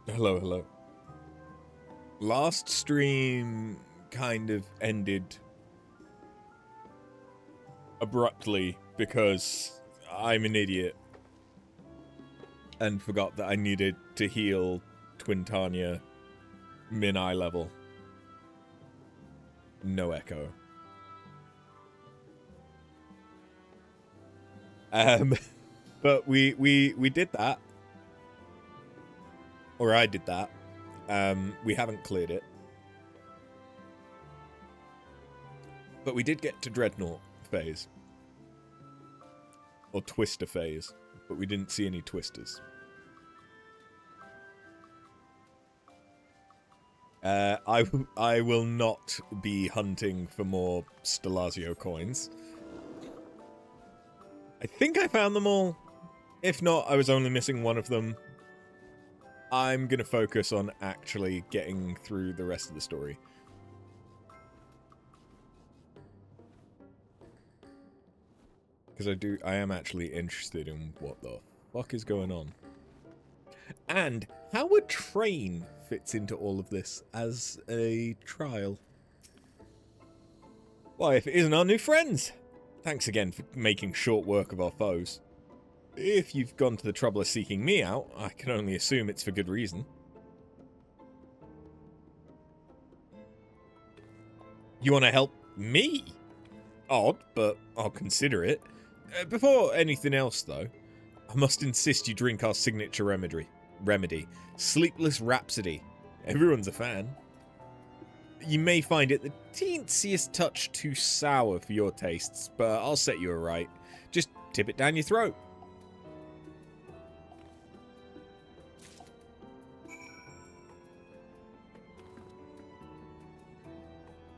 Hello, hello. Last stream kind of ended abruptly because I'm an idiot and forgot that I needed to heal Twintania min-eye level. No echo. But we did that. Or I did that. We haven't cleared it. But we did get to Dreadnought phase. Or Twister phase. But we didn't see any Twisters. I will not be hunting for more Stelazio coins. I think I found them all. If not, I was only missing one of them. I'm gonna focus on actually getting through the rest of the story. Because I am actually interested in what the fuck is going on. And how a train fits into all of this as a trial. Why, if it isn't our new friends! Thanks again for making short work of our foes. If you've gone to the trouble of seeking me out, I can only assume it's for good reason. You want to help me? Odd, but I'll consider it. Before anything else, though, I must insist you drink our signature remedy, Sleepless Rhapsody. Everyone's a fan. You may find it the teensiest touch too sour for your tastes, but I'll set you right. Just tip it down your throat.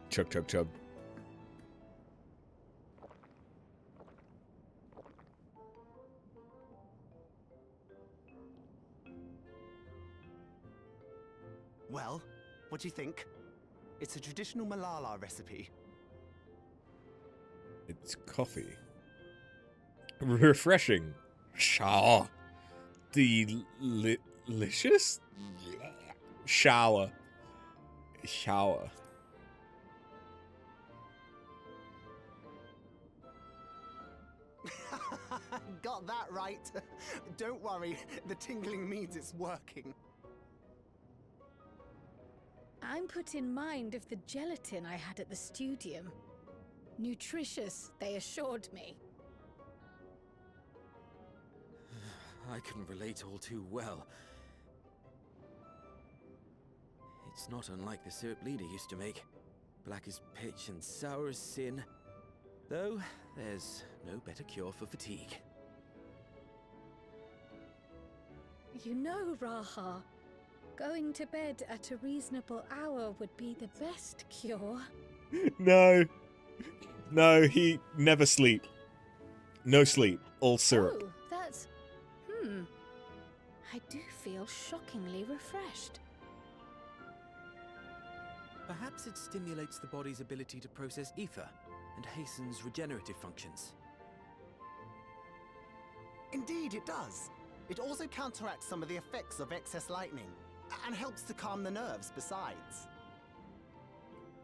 Chug, chug, chug. Well, what do you think? It's a traditional Malala recipe. It's coffee. Refreshing. Shower. Delicious? Shower. Shower. Got that right. Don't worry, the tingling means it's working. I'm put in mind of the gelatin I had at the studium. Nutritious, they assured me. I can relate all too well. It's not unlike the syrup leader used to make. Black as pitch and sour as sin. Though, there's no better cure for fatigue. You know, Raha, going to bed at a reasonable hour would be the best cure. No. No, he never sleep. No sleep. All syrup. Oh, that's... I do feel shockingly refreshed. Perhaps it stimulates the body's ability to process ether and hastens regenerative functions. Indeed, it does. It also counteracts some of the effects of excess lightning, and helps to calm the nerves besides.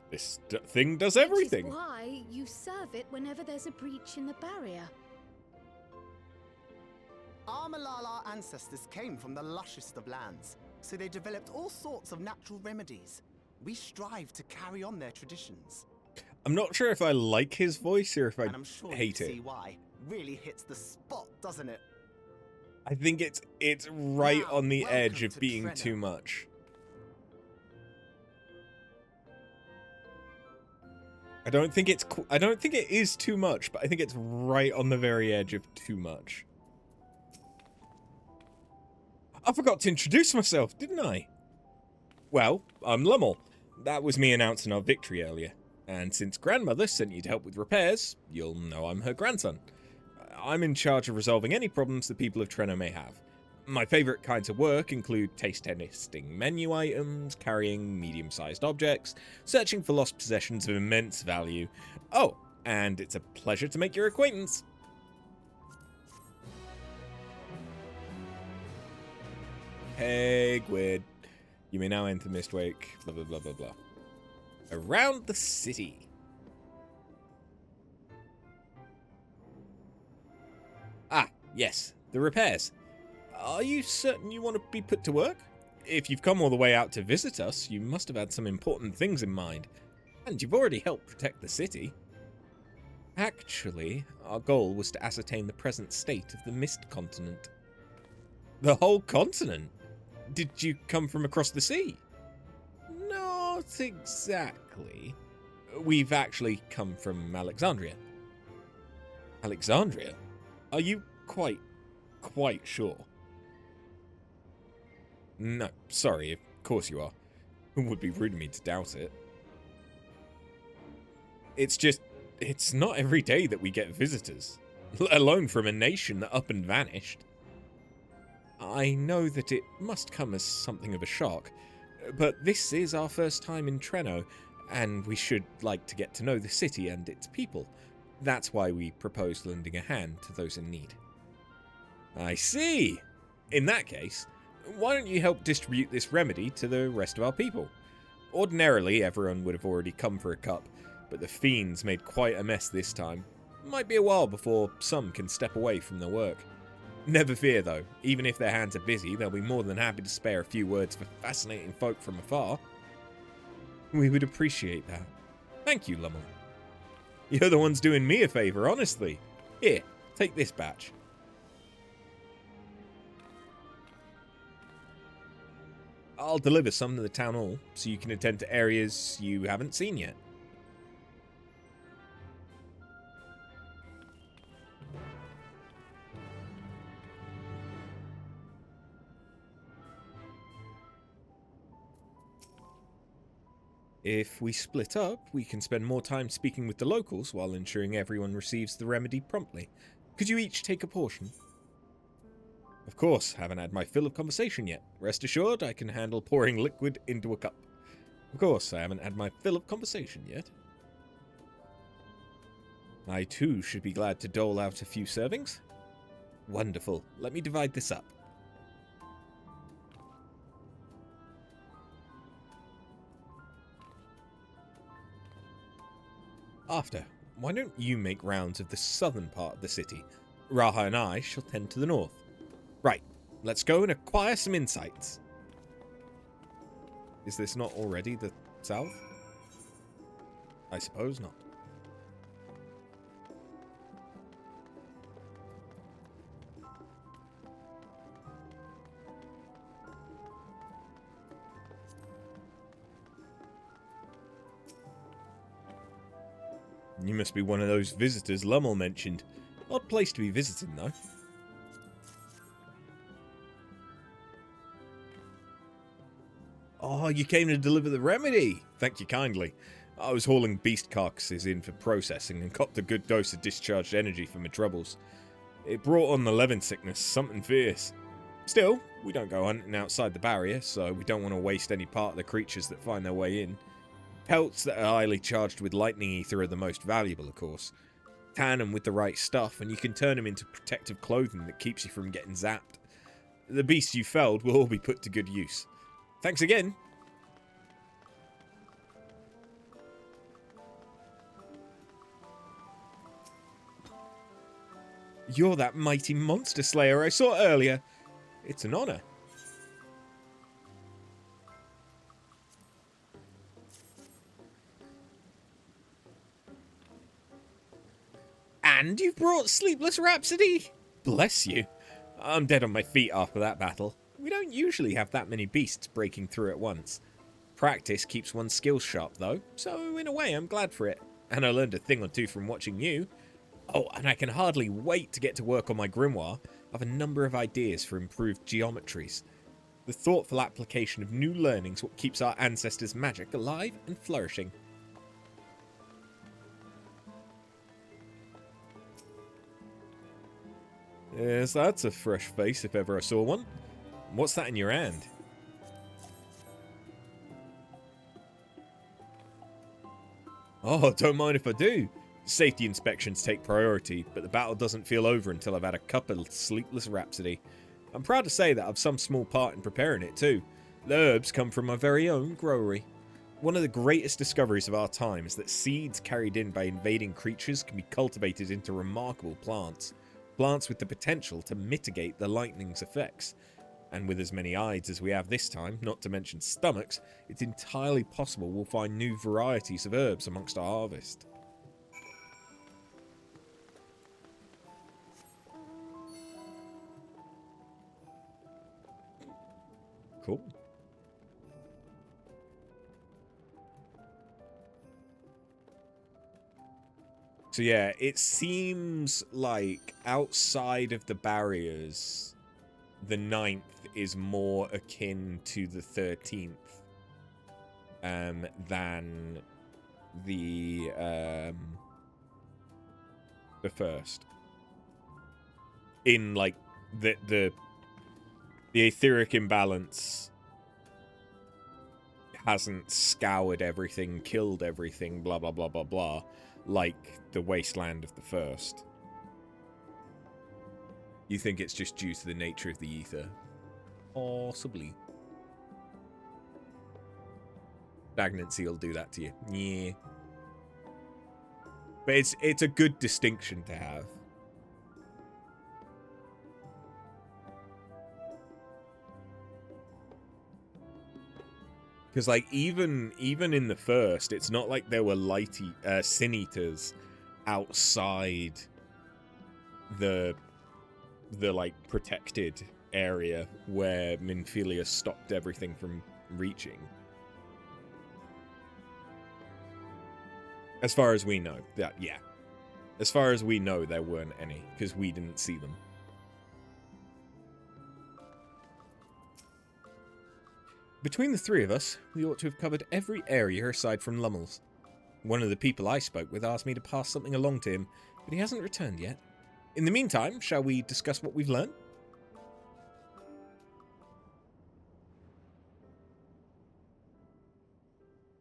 This thing does everything. Which is why you serve it whenever there's a breach in the barrier. Our Malala ancestors came from the lushest of lands, so they developed all sorts of natural remedies. We strive to carry on their traditions. I'm not sure if I like his voice or if I And I'm sure hate you it. see why. Really hits the spot, doesn't it? I think it's right Now, on the welcome edge of to being Trenna. too much. I don't think it is too much, but I think it's right on the very edge of too much. I forgot to introduce myself, didn't I? Well, I'm Lummel. That was me announcing our victory earlier. And since Grandmother sent you to help with repairs, you'll know I'm her grandson. I'm in charge of resolving any problems the people of Trenna may have. My favourite kinds of work include taste testing menu items, carrying medium-sized objects, searching for lost possessions of immense value. Oh, and it's a pleasure to make your acquaintance. Pegwood. You may now enter Mistwake. Blah, blah, blah, blah, blah. Around the city. Ah, yes. The repairs. Are you certain you want to be put to work? If you've come all the way out to visit us, you must have had some important things in mind. And you've already helped protect the city. Actually, our goal was to ascertain the present state of the Mist Continent. The whole continent? Did you come from across the sea? Not exactly. We've actually come from Alexandria. Alexandria? Are you quite sure? No, sorry, of course you are. It would be rude of me to doubt it. It's not every day that we get visitors, let alone from a nation that up and vanished. I know that it must come as something of a shock, but this is our first time in Treno, and we should like to get to know the city and its people. That's why we proposed lending a hand to those in need. I see! In that case, why don't you help distribute this remedy to the rest of our people? Ordinarily, everyone would have already come for a cup, but the fiends made quite a mess this time. Might be a while before some can step away from their work. Never fear though, even if their hands are busy, they'll be more than happy to spare a few words for fascinating folk from afar. We would appreciate that. Thank you, Lummel. You're the ones doing me a favour, honestly. Here, take this batch. I'll deliver some to the town hall, so you can attend to areas you haven't seen yet. If we split up, we can spend more time speaking with the locals while ensuring everyone receives the remedy promptly. Could you each take a portion? Of course, haven't had my fill of conversation yet. Rest assured, I can handle pouring liquid into a cup. Of course, I haven't had my fill of conversation yet. I too should be glad to dole out a few servings. Wonderful. Let me divide this up. After, why don't you make rounds of the southern part of the city? Raha and I shall tend to the north. Right, let's go and acquire some insights. Is this not already the south? I suppose not. You must be one of those visitors Lummel mentioned. Odd place to be visiting, though. Oh, you came to deliver the remedy. Thank you kindly. I was hauling beast carcasses in for processing and copped a good dose of discharged energy for my troubles. It brought on the Levin sickness, something fierce. Still, we don't go hunting outside the barrier, so we don't want to waste any part of the creatures that find their way in. Pelts that are highly charged with lightning ether are the most valuable, of course. Tan them with the right stuff, and you can turn them into protective clothing that keeps you from getting zapped. The beasts you felled will all be put to good use. Thanks again. You're that mighty monster slayer I saw earlier. It's an honor. And you've brought Sleepless Rhapsody? Bless you. I'm dead on my feet after that battle. We don't usually have that many beasts breaking through at once. Practice keeps one's skills sharp, though, so in a way I'm glad for it. And I learned a thing or two from watching you. Oh, and I can hardly wait to get to work on my grimoire. I have a number of ideas for improved geometries. The thoughtful application of new learning's what keeps our ancestors' magic alive and flourishing. Yes, that's a fresh face if ever I saw one. What's that in your hand? Oh, don't mind if I do. Safety inspections take priority, but the battle doesn't feel over until I've had a cup of Sleepless Rhapsody. I'm proud to say that I've some small part in preparing it too. The herbs come from my very own growery. One of the greatest discoveries of our time is that seeds carried in by invading creatures can be cultivated into remarkable plants. Plants with the potential to mitigate the lightning's effects. And with as many eyes as we have this time, not to mention stomachs, it's entirely possible we'll find new varieties of herbs amongst our harvest. Cool. So yeah, it seems like outside of the barriers, the 9th is more akin to the 13th than the 1st. In like the etheric imbalance hasn't scoured everything, killed everything, blah blah blah blah blah, like the wasteland of the 1st. You think it's just due to the nature of the ether? Possibly. Stagnancy will do that to you. Yeah. But it's a good distinction to have. Because like even in the 1st, it's not like there were sin eaters outside the like protected area where Minfilia stopped everything from reaching. As far as we know, yeah. As far as we know, there weren't any because we didn't see them. Between the three of us, we ought to have covered every area aside from Lummel's. One of the people I spoke with asked me to pass something along to him, but he hasn't returned yet. In the meantime, shall we discuss what we've learned?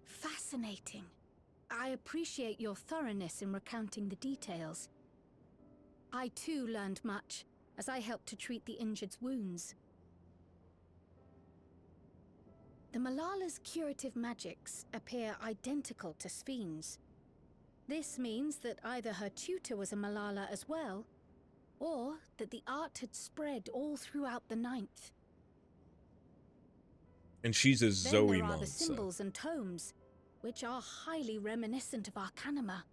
Fascinating. I appreciate your thoroughness in recounting the details. I too learned much, as I helped to treat the injured's wounds. The Malala's curative magics appear identical to Spheen's. This means that either her tutor was a Malala as well, or that the art had spread all throughout the 9th. And she's a Zoe Then there are the monster. symbols and tomes, which are highly reminiscent of Arcanima.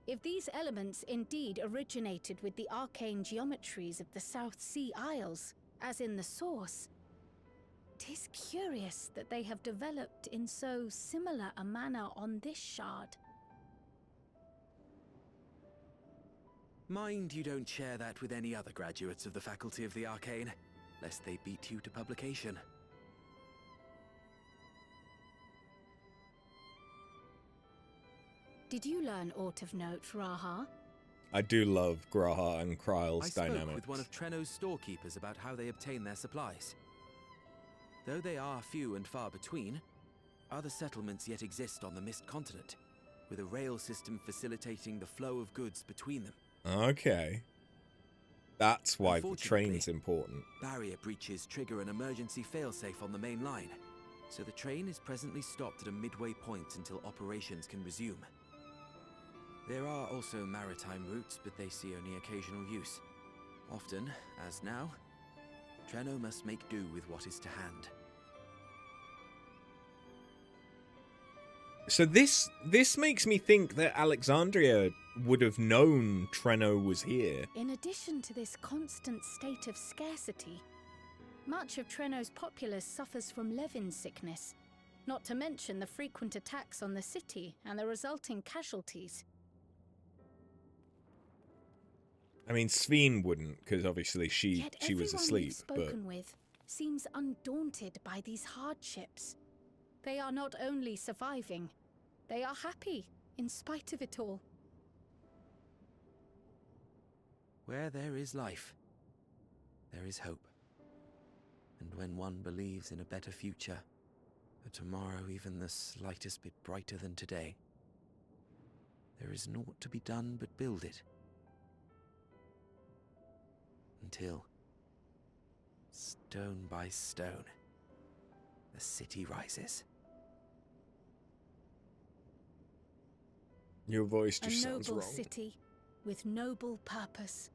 If these elements indeed originated with the arcane geometries of the South Sea Isles, as in the source, 'tis curious that they have developed in so similar a manner on this shard. Mind you don't share that with any other graduates of the Faculty of the Arcane, lest they beat you to publication. Did you learn aught of note, Raha? I do love Graha and Kryle's I dynamics. spoke with one of Treno's storekeepers about how they obtain their supplies. Though they are few and far between, other settlements yet exist on the Mist Continent, with a rail system facilitating the flow of goods between them. Okay. That's why the train's important. Barrier breaches trigger an emergency failsafe on the main line, so the train is presently stopped at a midway point until operations can resume. There are also maritime routes, but they see only occasional use. Often, as now, Treno must make do with what is to hand. So this makes me think that Alexandria would have known Treno was here. In addition to this constant state of scarcity, much of Treno's populace suffers from Levin sickness, not to mention the frequent attacks on the city and the resulting casualties. I mean, Spheen wouldn't, because obviously she Yet was everyone asleep. we've spoken with seems undaunted by these hardships. They are not only surviving, they are happy in spite of it all. Where there is life, there is hope. And when one believes in a better future, a tomorrow even the slightest bit brighter than today, there is naught to be done but build it. Until Stone by stone, the city rises. Your voice A just sounds noble wrong. city with noble purpose.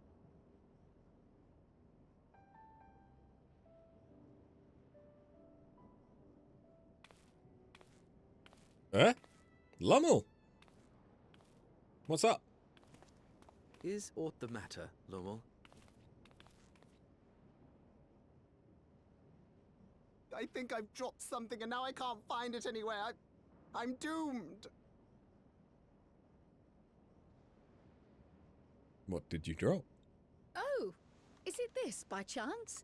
Huh? Lummel? What's up? Is aught the matter, Lummel? I think I've dropped something and now I can't find it anywhere. I'm doomed. What did you drop? Oh, is it this by chance?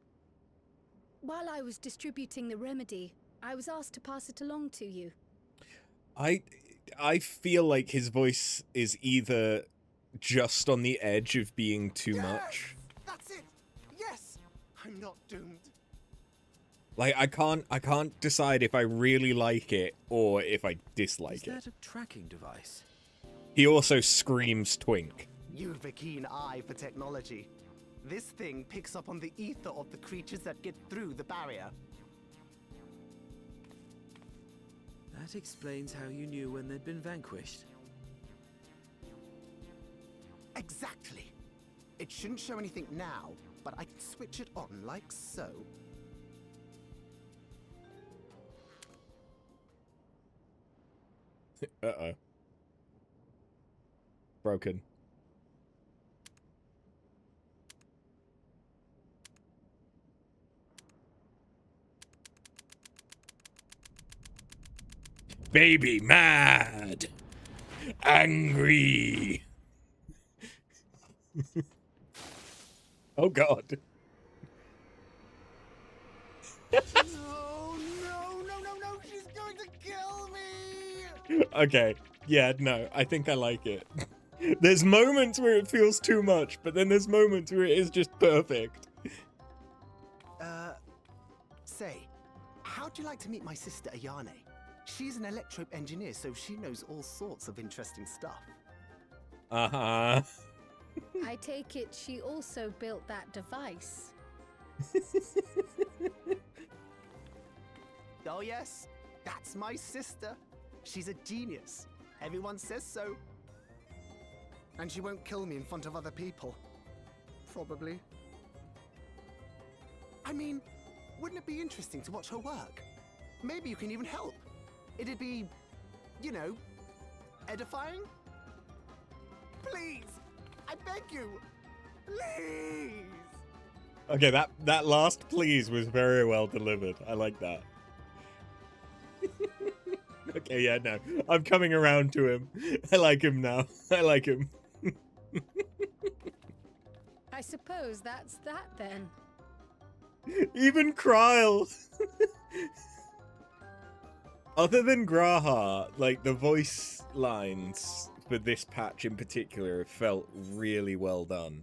While I was distributing the remedy, I was asked to pass it along to you. I feel like his voice is either just on the edge of being too much. That's it. Yes, I'm not doomed. Like I can't decide if I really like it or if I dislike Is it. that a tracking device? He also screams twink. You've a keen eye for technology. This thing picks up on the ether of the creatures that get through the barrier. That explains how you knew when they'd been vanquished. Exactly. It shouldn't show anything now, but I can switch it on like so. Uh-oh. Broken. Baby mad. Angry. Oh god. No, she's going to kill me! Okay. Yeah, no, I think I like it. There's moments where it feels too much, but then there's moments where it is just perfect. Say, how'd you like to meet my sister Ayane? She's an electrope engineer, so she knows all sorts of interesting stuff. Uh-huh. I take it she also built that device. Oh yes, that's my sister. She's a genius. Everyone says so. And she won't kill me in front of other people. Probably. I mean, wouldn't it be interesting to watch her work? Maybe you can even help. It'd be, you know, edifying? Please! I beg you! Please! Okay, that last please was very well delivered. I like that. Okay, yeah, no. I'm coming around to him. I like him now. I like him. I suppose that's that then. Even Kryle. Other than Graha, like the voice lines for this patch in particular felt really well done.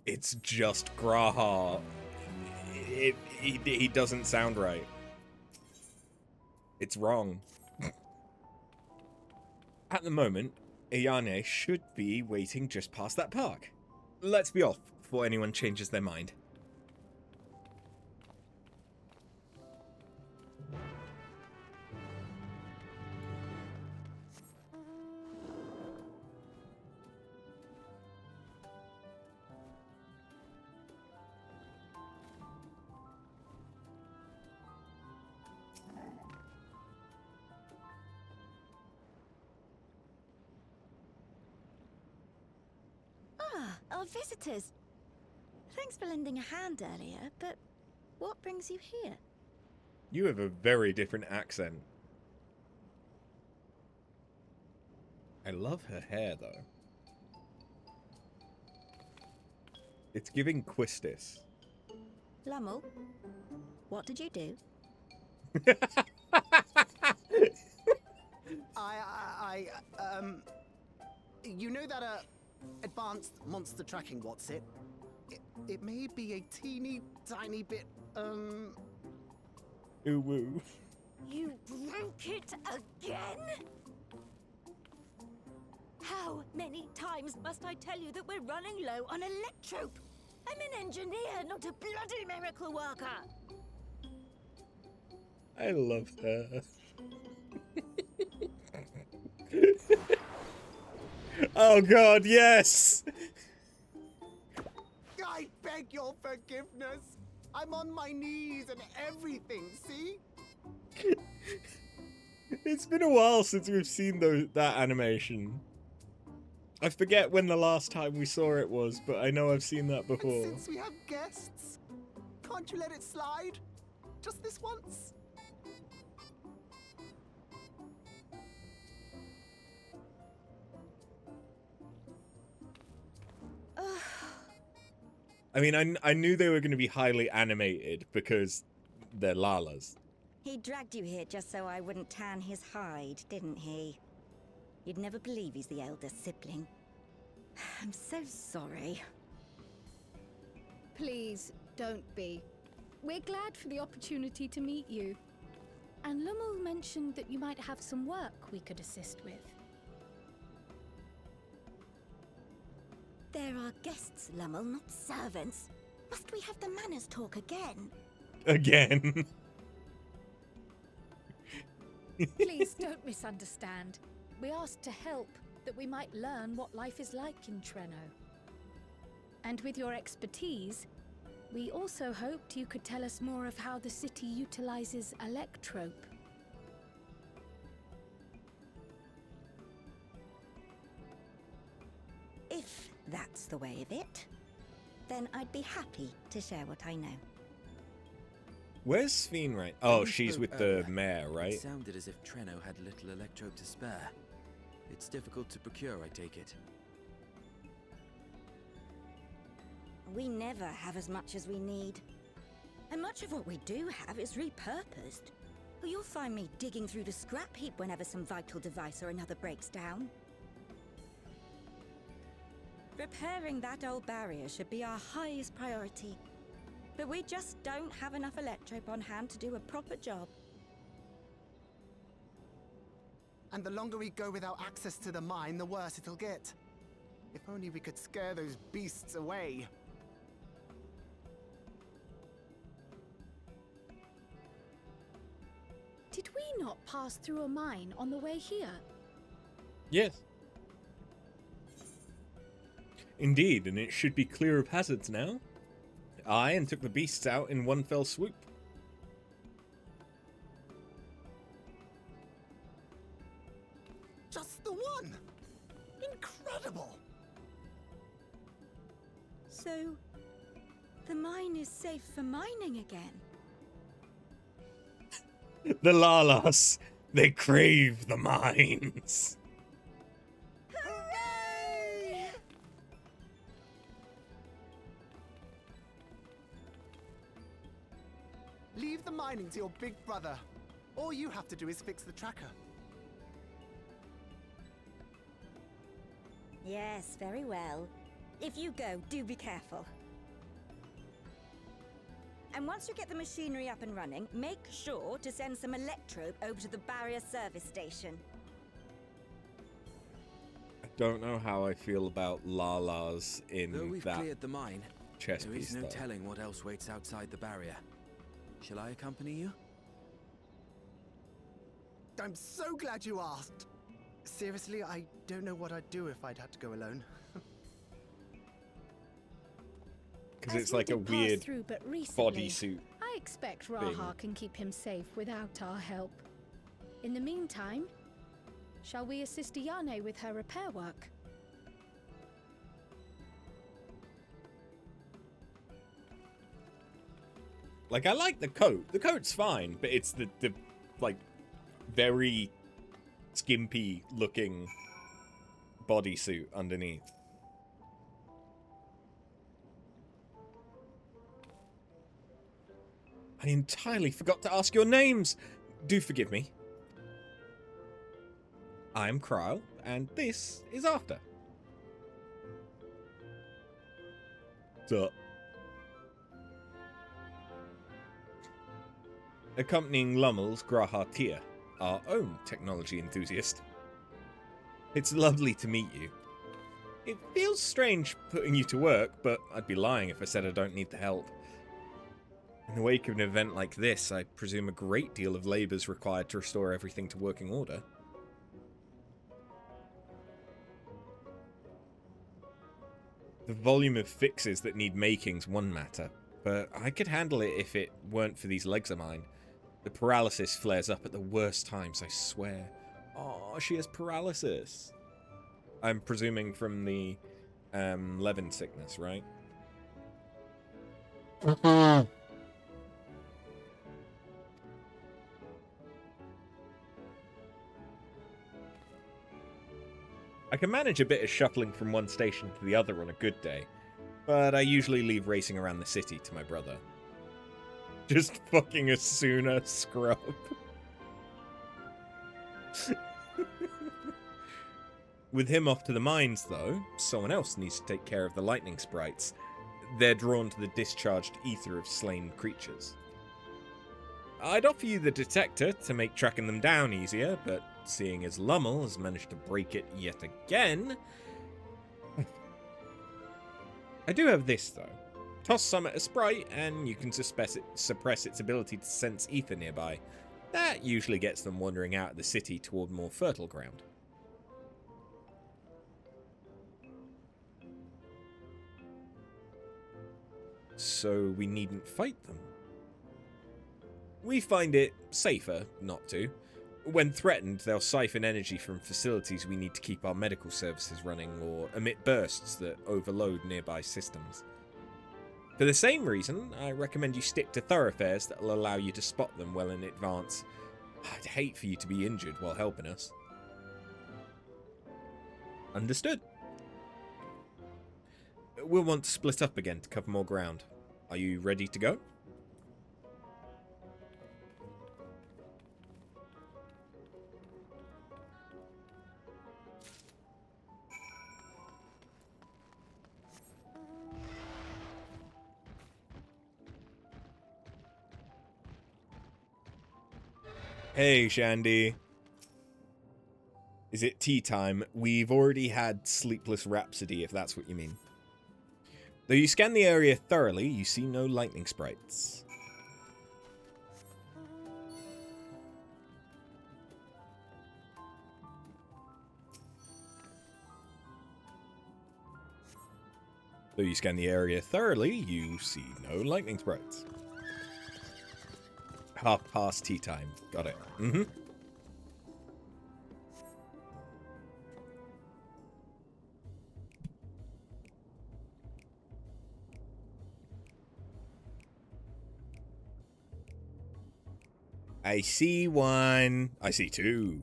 It's just Graha. He doesn't sound right. It's wrong. At the moment, Ayane should be waiting just past that park. Let's be off before anyone changes their mind. Our visitors. Thanks for lending a hand earlier, but what brings you here? You have a very different accent. I love her hair, though. It's giving Quistis. Lummel, what did you do? You know that, advanced monster tracking, what's it? It may be a teeny tiny bit, Ooh woo. You broke it again? How many times must I tell you that we're running low on electrope? I'm an engineer, not a bloody miracle worker. I love her. Oh god, yes! I beg your forgiveness. I'm on my knees and everything, see? It's been a while since we've seen that animation. I forget when the last time we saw it was, but I know I've seen that And before. since we have guests, can't you let it slide? Just this once? I mean, I knew they were going to be highly animated because they're Lalas. He dragged you here just so I wouldn't tan his hide, didn't he? You'd never believe he's the elder sibling. I'm so sorry. Please, don't be. We're glad for the opportunity to meet you. And Lummel mentioned that you might have some work we could assist with. There are guests, Lummel, not servants. Must we have the manners talk again? Again. Please don't misunderstand. We asked to help, that we might learn what life is like in Treno. And with your expertise, we also hoped you could tell us more of how the city utilizes Electrope. If that's the way of it, then I'd be happy to share what I know. Where's Sphene right? Oh, When we she's spoke with the earlier, mayor, right? It sounded as if Treno had little electrope to spare. It's difficult to procure, I take it. We never have as much as we need. And much of what we do have is repurposed. Or you'll find me digging through the scrap heap whenever some vital device or another breaks down. Repairing that old barrier should be our highest priority. But we just don't have enough electrope on hand to do a proper job. And the longer we go without access to the mine, the worse it'll get. If only we could scare those beasts away. Did we not pass through a mine on the way here? Yes. Indeed, and it should be clear of hazards now. Aye, and took the beasts out in one fell swoop. Just the one! Incredible! So, the mine is safe for mining again. The Lalas, they crave the mines. Hooray! Leave the mining to your big brother. All you have to do is fix the tracker. Yes, very well. If you go, do be careful. And once you get the machinery up and running, make sure to send some electrope over to the barrier service station. I don't know how I feel about Lalas Though in we've that cleared the mine, chess there piece, is no though. telling what else waits outside the barrier. Shall I accompany you? I'm so glad you asked. Seriously, I don't know what I'd do if I'd had to go alone. Because As it's we like a did pass weird through, but recently, bodysuit. I expect Raha can keep him safe without our help. In the meantime, shall we assist Ayane with her repair work? Like, I like the coat. The coat's fine, but it's the like, very skimpy looking bodysuit underneath. I entirely forgot to ask your names. Do forgive me. I'm Krile, and this is After. What's up? Accompanying Lummel's Graha Tia, our own technology enthusiast. It's lovely to meet you. It feels strange putting you to work, but I'd be lying if I said I don't need the help. In the wake of an event like this, I presume a great deal of labour is required to restore everything to working order. The volume of fixes that need making's one matter, but I could handle it if it weren't for these legs of mine. The paralysis flares up at the worst times, I swear. Oh, she has paralysis. I'm presuming from the Levin sickness, right? I can manage a bit of shuffling from one station to the other on a good day, but I usually leave racing around the city to my brother. Just fucking a Suna scrub. With him off to the mines, though, someone else needs to take care of the lightning sprites. They're drawn to the discharged ether of slain creatures. I'd offer you the detector to make tracking them down easier, but seeing as Lummel has managed to break it yet again... I do have this, though. Toss some at a sprite, and you can suppress its ability to sense ether nearby. That usually gets them wandering out of the city toward more fertile ground. So we needn't fight them. We find it safer not to. When threatened, they'll siphon energy from facilities we need to keep our medical services running, or emit bursts that overload nearby systems. For the same reason, I recommend you stick to thoroughfares that will allow you to spot them well in advance. I'd hate for you to be injured while helping us. Understood. We'll want to split up again to cover more ground. Are you ready to go? Hey, Shandy. Is it tea time? We've already had Sleepless Rhapsody, if that's what you mean. Though you scan the area thoroughly, you see no lightning sprites. Though you scan the area thoroughly, you see no lightning sprites. 1/2 tea time. Got it. Mm-hmm. I see one. I see two.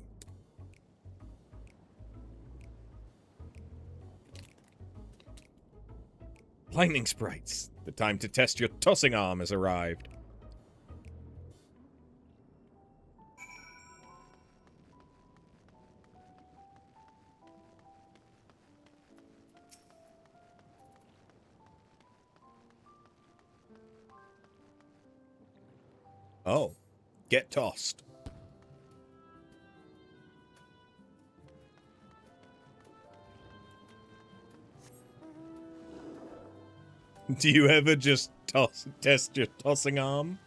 Lightning sprites. The time to test your tossing arm has arrived. Oh. Get tossed. Do you ever just test your tossing arm?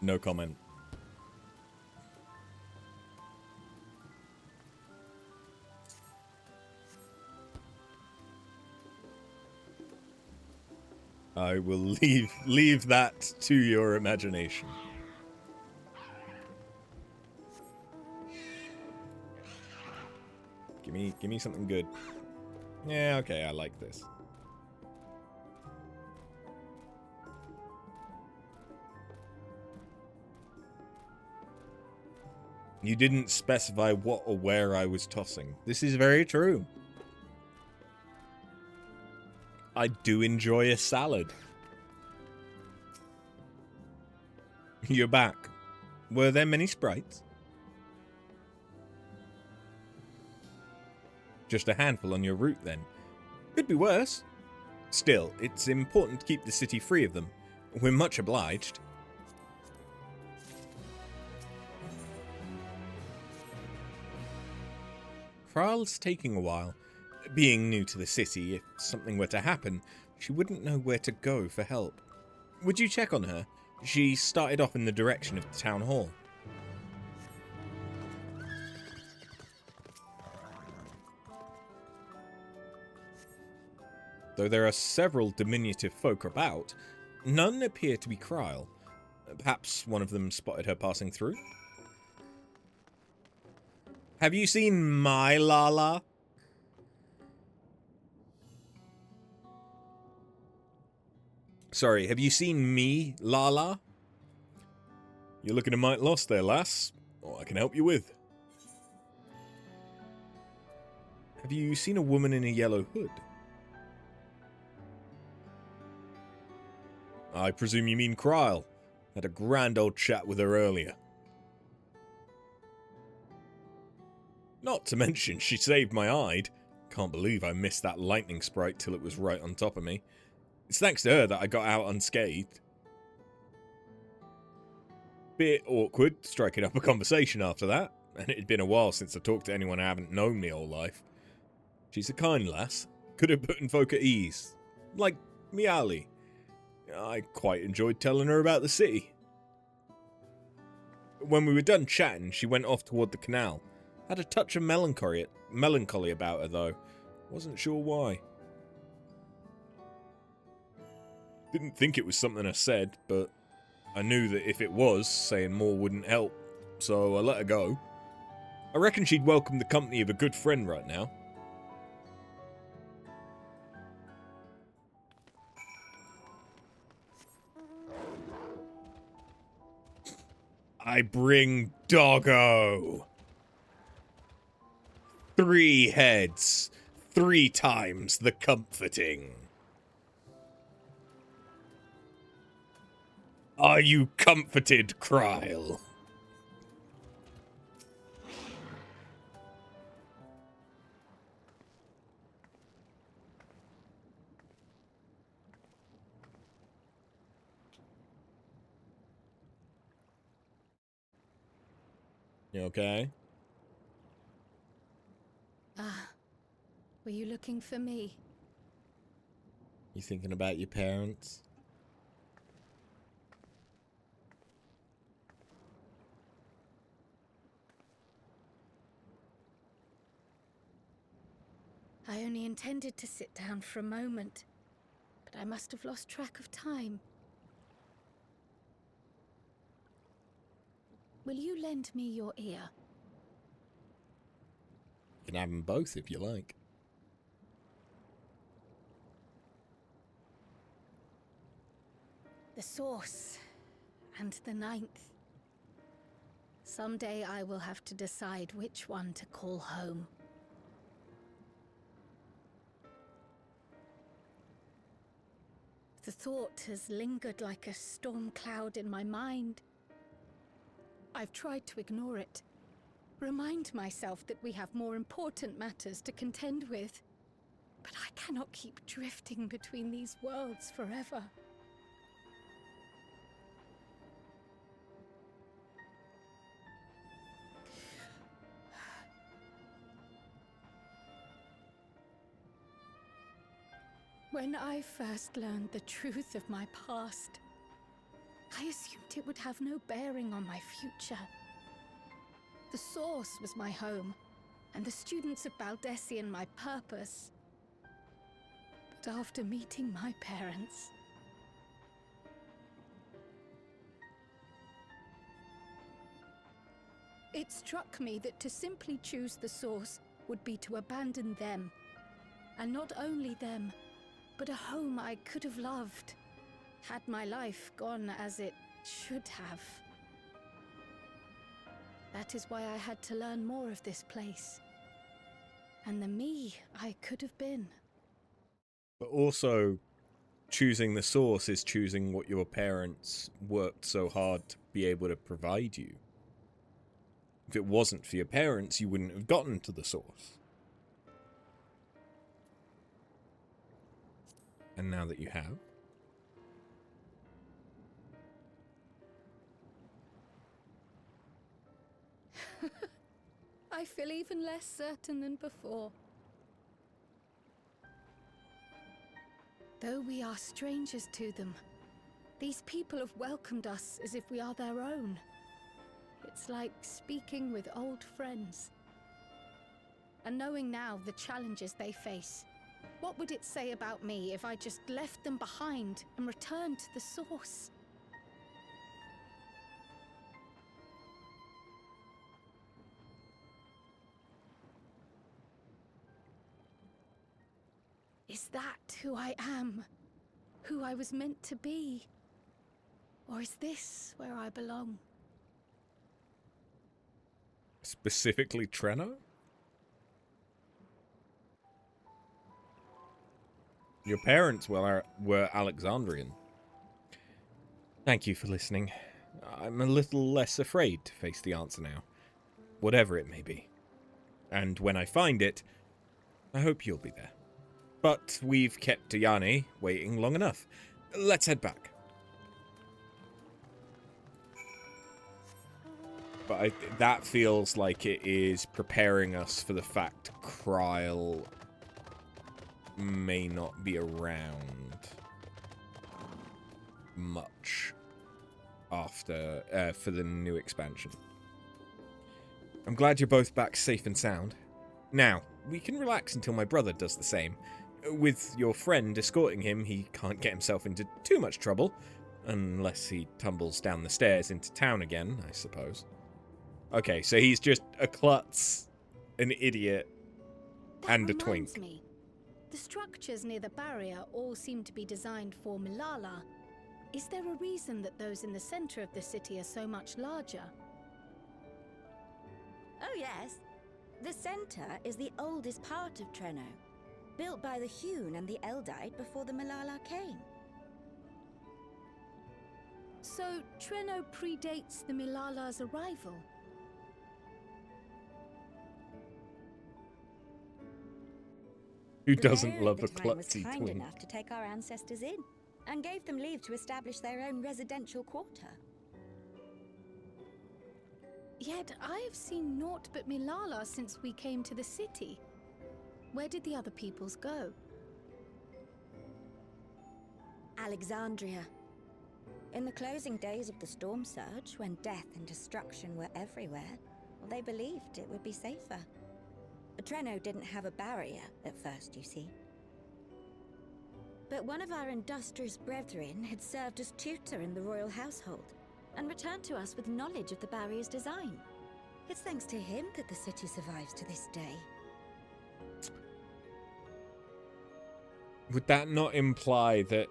No comment. I will leave that to your imagination. Give me something good. Yeah, okay, I like this. You didn't specify what or where I was tossing. This is very true. I do enjoy a salad. You're back. Were there many sprites? Just a handful on your route, then. Could be worse. Still, it's important to keep the city free of them. We're much obliged. Kral's taking a while. Being new to the city, if something were to happen, she wouldn't know where to go for help. Would you check on her? She started off in the direction of the town hall. Though there are several diminutive folk about, none appear to be Kryl. Perhaps one of them spotted her passing through? Have you seen my Lala? Sorry, have you seen me, Lala? You're looking a mite lost there, lass. What I can help you with. Have you seen a woman in a yellow hood? I presume you mean Kryl. Had a grand old chat with her earlier. Not to mention, she saved my hide. Can't believe I missed that lightning sprite till it was right on top of me. It's thanks to her that I got out unscathed. Bit awkward striking up a conversation after that, and it had been a while since I talked to anyone I haven't known my whole life. She's a kind lass, good at putting folk at ease. Like Miali. I quite enjoyed telling her about the city. When we were done chatting, she went off toward the canal. Had a touch of melancholy about her, though. Wasn't sure why. Didn't think it was something I said, but I knew that if it was, saying more wouldn't help, so I let her go. I reckon she'd welcome the company of a good friend right now. I bring Doggo. 3 heads, 3 times the comforting. Are you comforted, Kryl? You okay? Ah, were you looking for me? You thinking about your parents? I only intended to sit down for a moment, but I must have lost track of time. Will you lend me your ear? You can have them both if you like. The source and the 9th. Someday I will have to decide which one to call home. The thought has lingered like a storm cloud in my mind. I've tried to ignore it, remind myself that we have more important matters to contend with. But I cannot keep drifting between these worlds forever. When I first learned the truth of my past, I assumed it would have no bearing on my future. The Source was my home, and the students of Baldessian my purpose. But after meeting my parents, it struck me that to simply choose the Source would be to abandon them. And not only them, but a home I could have loved, had my life gone as it should have. That is why I had to learn more of this place, and the me I could have been. But also, choosing the source is choosing what your parents worked so hard to be able to provide you. If it wasn't for your parents, you wouldn't have gotten to the source. And now that you have, I feel even less certain than before. Though we are strangers to them, these people have welcomed us as if we are their own. It's like speaking with old friends. And knowing now the challenges they face, what would it say about me if I just left them behind and returned to the source? Is that who I am? Who I was meant to be? Or is this where I belong? Specifically Treno? Your parents were Alexandrian. Thank you for listening. I'm a little less afraid to face the answer now, whatever it may be. And when I find it, I hope you'll be there. But we've kept Ayane waiting long enough. Let's head back. But that feels like it is preparing us for the fact Kryl may not be around much after for the new expansion. I'm glad you're both back safe and sound. Now, we can relax until my brother does the same. With your friend escorting him, he can't get himself into too much trouble, unless he tumbles down the stairs into town again, I suppose. Okay, so he's just a klutz, an idiot, and a twink. Me. The structures near the barrier all seem to be designed for Milala. Is there a reason that those in the center of the city are so much larger? Oh yes. The center is the oldest part of Treno, built by the Hewn and the Eldite before the Milala came. So Treno predates the Milala's arrival? Who doesn't The love mayor a at the time was klutzy kind twink? enough to take our ancestors in, and gave them leave to establish their own residential quarter. Yet I have seen naught but Milala since we came to the city. Where did the other peoples go? Alexandria. In the closing days of the Storm Surge, when death and destruction were everywhere, they believed it would be safer. Treno didn't have a barrier at first, you see. But one of our industrious brethren had served as tutor in the royal household, and returned to us with knowledge of the barrier's design. It's thanks to him that the city survives to this day. Would that not imply that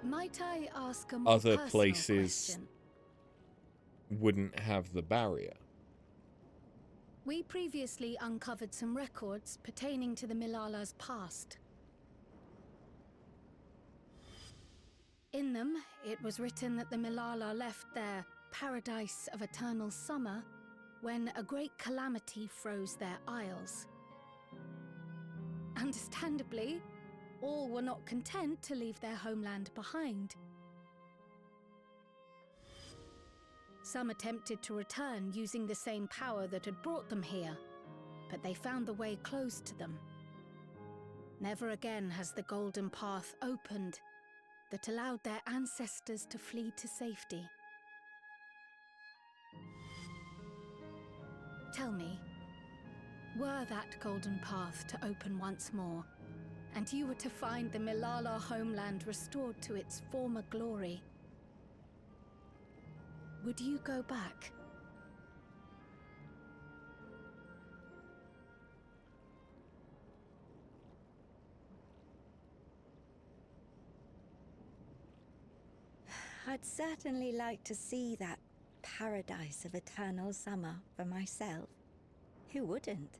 Might I ask a more other personal places question? wouldn't have the barrier? We previously uncovered some records pertaining to the Milala's past. In them, it was written that the Milala left their paradise of eternal summer when a great calamity froze their isles. Understandably, all were not content to leave their homeland behind. Some attempted to return using the same power that had brought them here, but they found the way closed to them. Never again has the golden path opened that allowed their ancestors to flee to safety. Tell me, were that golden path to open once more, and you were to find the Milala homeland restored to its former glory, would you go back? I'd certainly like to see that paradise of eternal summer for myself. Who wouldn't?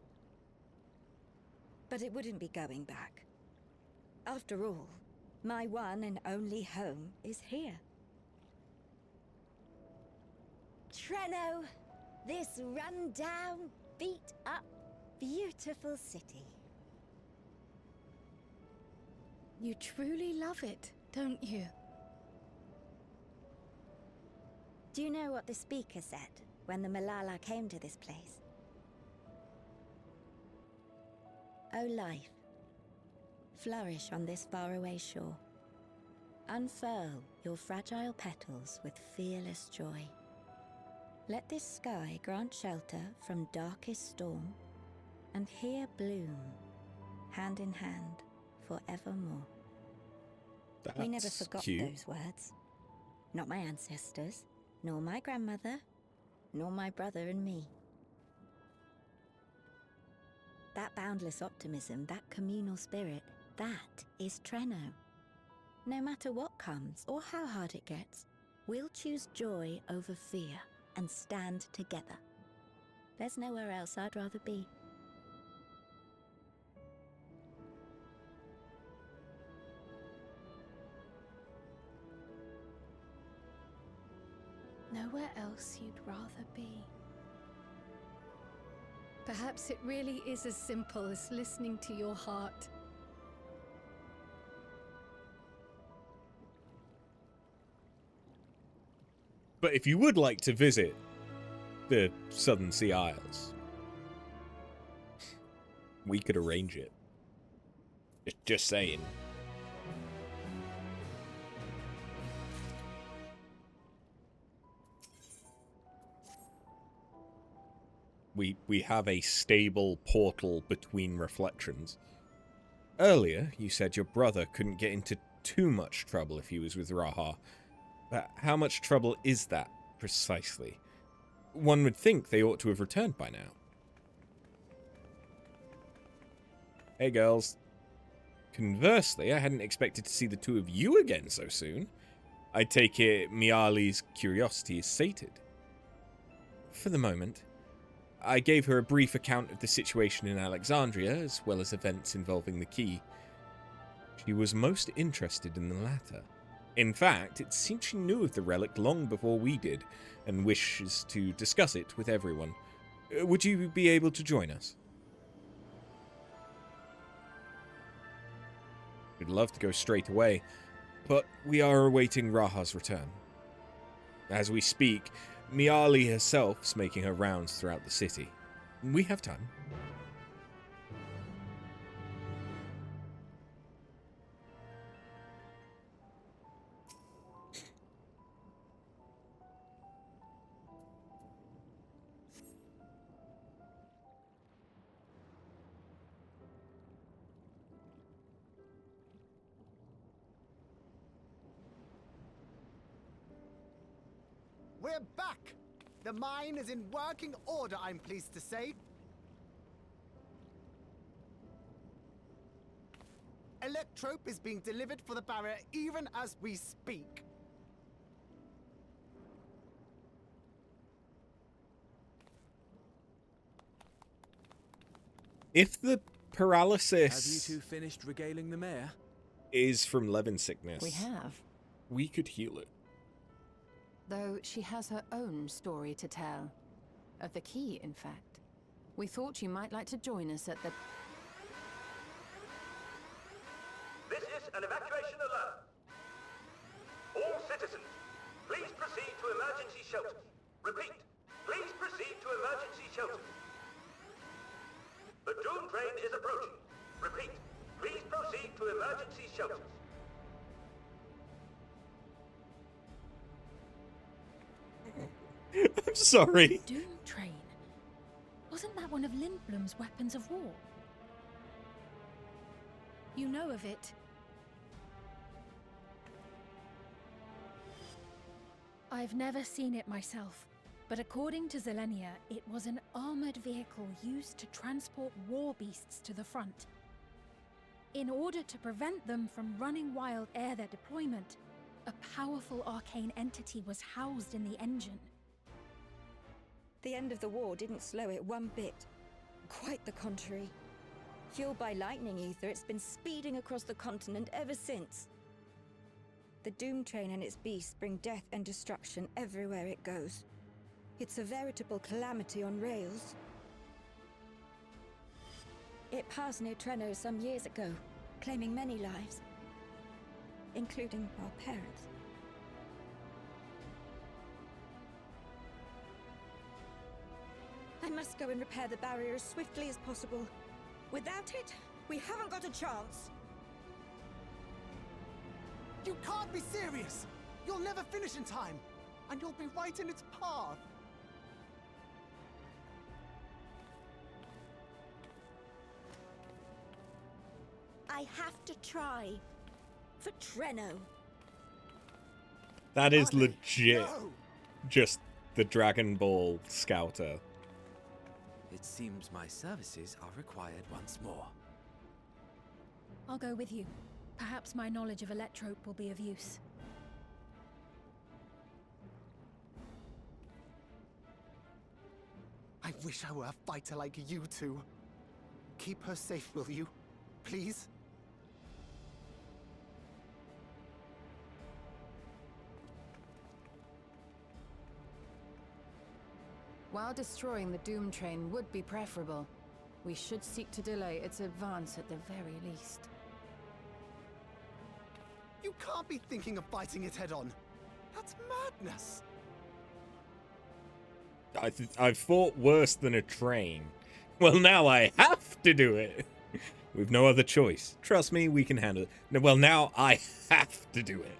But it wouldn't be going back. After all, my one and only home is here. Treno, this run-down, beat-up, beautiful city. You truly love it, don't you? Do you know what the speaker said when the Milala came to this place? O life, flourish on this faraway shore, Unfurl your fragile petals with fearless joy. Let this sky grant shelter from darkest storm, and here bloom, hand in hand, forevermore. We never That's forgot cute. those words. Not my ancestors, nor my grandmother, nor my brother and me. That boundless optimism, that communal spirit, that is Treno. No matter what comes or how hard it gets, we'll choose joy over fear and stand together. There's nowhere else I'd rather be. Nowhere else you'd rather be. Perhaps it really is as simple as listening to your heart. But if you would like to visit the Southern Sea Isles, we could arrange it. Just saying. We have a stable portal between reflections. Earlier, you said your brother couldn't get into too much trouble if he was with Raha. But how much trouble is that, precisely? One would think they ought to have returned by now. Hey, girls. Conversely, I hadn't expected to see the two of you again so soon. I take it Miali's curiosity is sated. For the moment. I gave her a brief account of the situation in Alexandria, as well as events involving the key. She was most interested in the latter. In fact, it seemed she knew of the relic long before we did, and wishes to discuss it with everyone. Would you be able to join us? We'd love to go straight away, but we are awaiting Raha's return. As we speak, Miali herself is making her rounds throughout the city. We have time. We're back! The mine is in working order, I'm pleased to say. Electrope is being delivered for the barrier even as we speak. If the paralysis Have you two finished regaling the mayor? is from Levin sickness, We have. we could heal it. Though she has her own story to tell. Of the key, in fact. We thought you might like to join us at the... This is an evacuation alert. All citizens, please proceed to emergency shelters. Repeat, please proceed to emergency shelters. The Dawntrail is approaching. Repeat, please proceed to emergency shelters. I'm sorry. Dawntrail. Wasn't that one of Lindblom's weapons of war? You know of it. I've never seen it myself, but according to Zelenia, it was an armored vehicle used to transport war beasts to the front. In order to prevent them from running wild ere their deployment, a powerful arcane entity was housed in the engine. The end of the war didn't slow it one bit. Quite the contrary. Fueled by lightning ether, it's been speeding across the continent ever since. The Doom Train and its beasts bring death and destruction everywhere it goes. It's a veritable calamity on rails. It passed near Treno some years ago, claiming many lives, including our parents. I must go and repair the barrier as swiftly as possible. Without it, we haven't got a chance. You can't be serious! You'll never finish in time, and you'll be right in its path. I have to try. For Treno. That is Hardly. legit No. just the Dragon Ball Scouter. It seems my services are required once more. I'll go with you. Perhaps my knowledge of Electrope will be of use. I wish I were a fighter like you two. Keep her safe, will you? Please? While destroying the Doom Train would be preferable, we should seek to delay its advance at the very least. You can't be thinking of fighting it head on. That's madness. I've fought worse than a train. Well, now I have to do it. We've no other choice. Trust me, we can handle it. No, well, now I have to do it.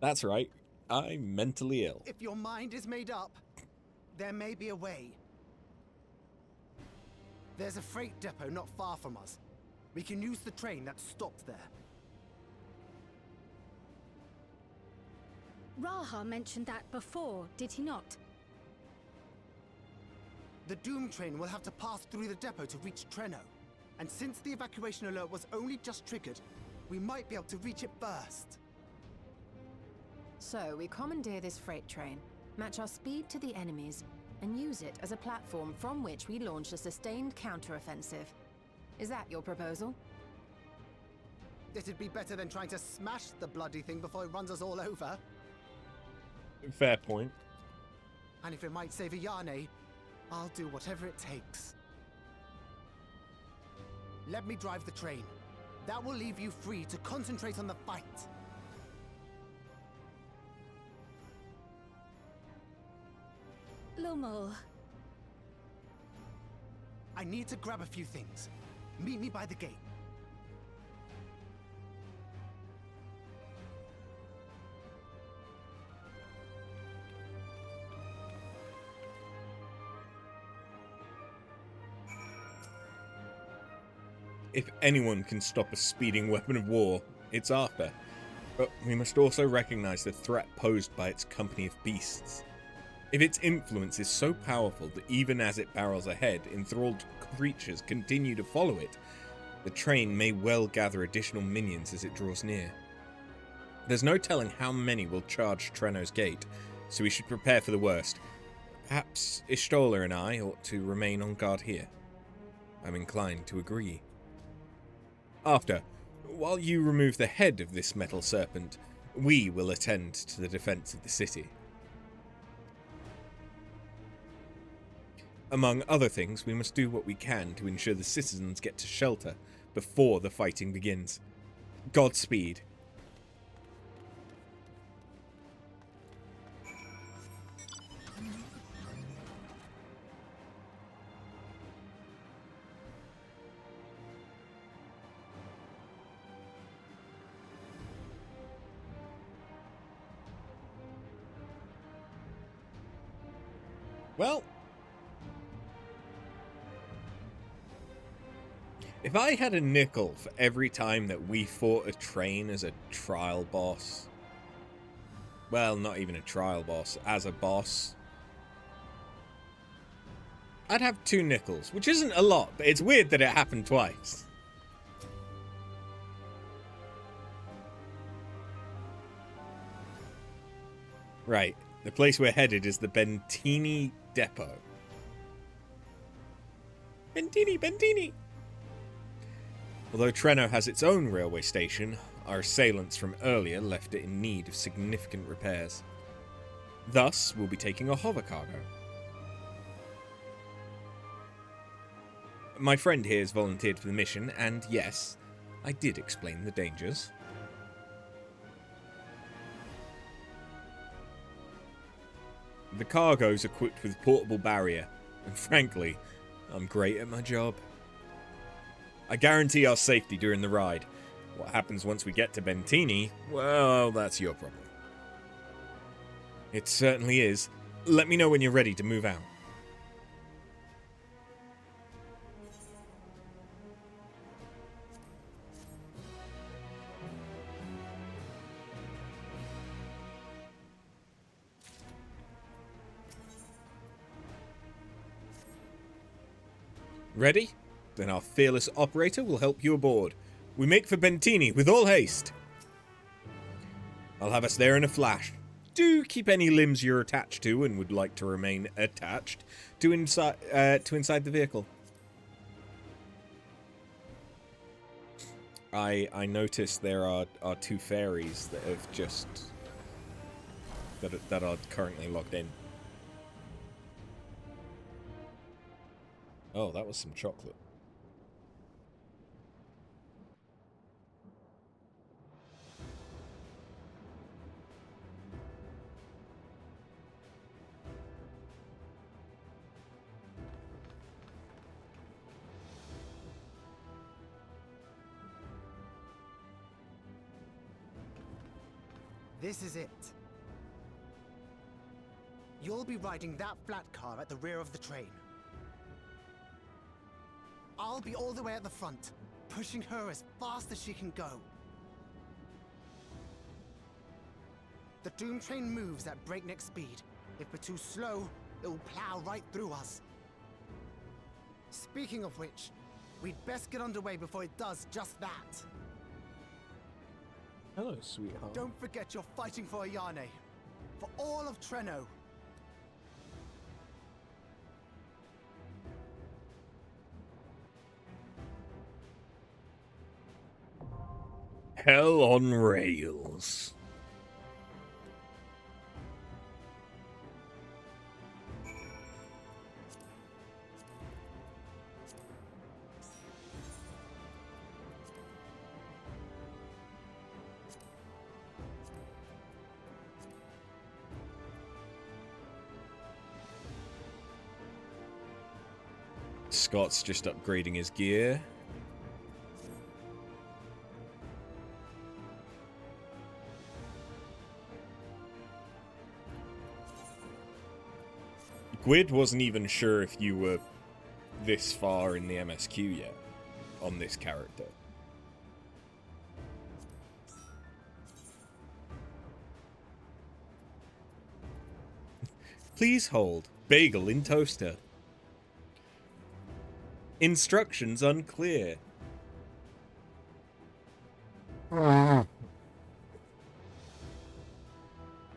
That's right. I'm mentally ill. If your mind is made up, there may be a way. There's a freight depot not far from us. We can use the train that's stopped there. Raha mentioned that before, did he not? The Doom Train will have to pass through the depot to reach Treno. And since the evacuation alert was only just triggered, we might be able to reach it first. So, we commandeer this freight train, match our speed to the enemy's, and use it as a platform from which we launch a sustained counteroffensive. Is that your proposal? It'd be better than trying to smash the bloody thing before it runs us all over. Fair point. And if it might save Ayane, I'll do whatever it takes. Let me drive the train. That will leave you free to concentrate on the fight. Lummel. I need to grab a few things. Meet me by the gate. If anyone can stop a speeding weapon of war, it's Arthur. But we must also recognize the threat posed by its company of beasts. If its influence is so powerful that even as it barrels ahead, enthralled creatures continue to follow it, the train may well gather additional minions as it draws near. There's no telling how many will charge Treno's gate, so we should prepare for the worst. Perhaps Ishtola and I ought to remain on guard here. I'm inclined to agree. After, while you remove the head of this metal serpent, we will attend to the defense of the city. Among other things, we must do what we can to ensure the citizens get to shelter before the fighting begins. Godspeed. Well, if I had a nickel for every time that we fought a train as a trial boss, well, not even a trial boss, as a boss, I'd have 2 nickels, which isn't a lot, but it's weird that it happened twice. Right, the place we're headed is the Bentini Depot. Bentini! Although Treno has its own railway station, our assailants from earlier left it in need of significant repairs. Thus, we'll be taking a hover cargo. My friend here has volunteered for the mission, and yes, I did explain the dangers. The cargo's equipped with portable barrier, and frankly, I'm great at my job. I guarantee our safety during the ride. What happens once we get to Bentini, well, that's your problem. It certainly is. Let me know when you're ready to move out. Ready? Then our fearless operator will help you aboard. We make for Bentini with all haste. I'll have us there in a flash. Do keep any limbs you're attached to and would like to remain attached to inside the vehicle. I noticed there are two fairies that have just that are currently logged in. Oh, that was some chocolate. This is it. You'll be riding that flat car at the rear of the train. I'll be all the way at the front, pushing her as fast as she can go. The Doom train moves at breakneck speed. If we're too slow, it will plow right through us. Speaking of which, we'd best get underway before it does just that. Hello, sweetheart. Don't forget you're fighting for Ayane. For all of Treno. Hell on rails. Scott's just upgrading his gear. Gwyd wasn't even sure if you were this far in the MSQ yet on this character. Please hold. Bagel in toaster. Instructions unclear.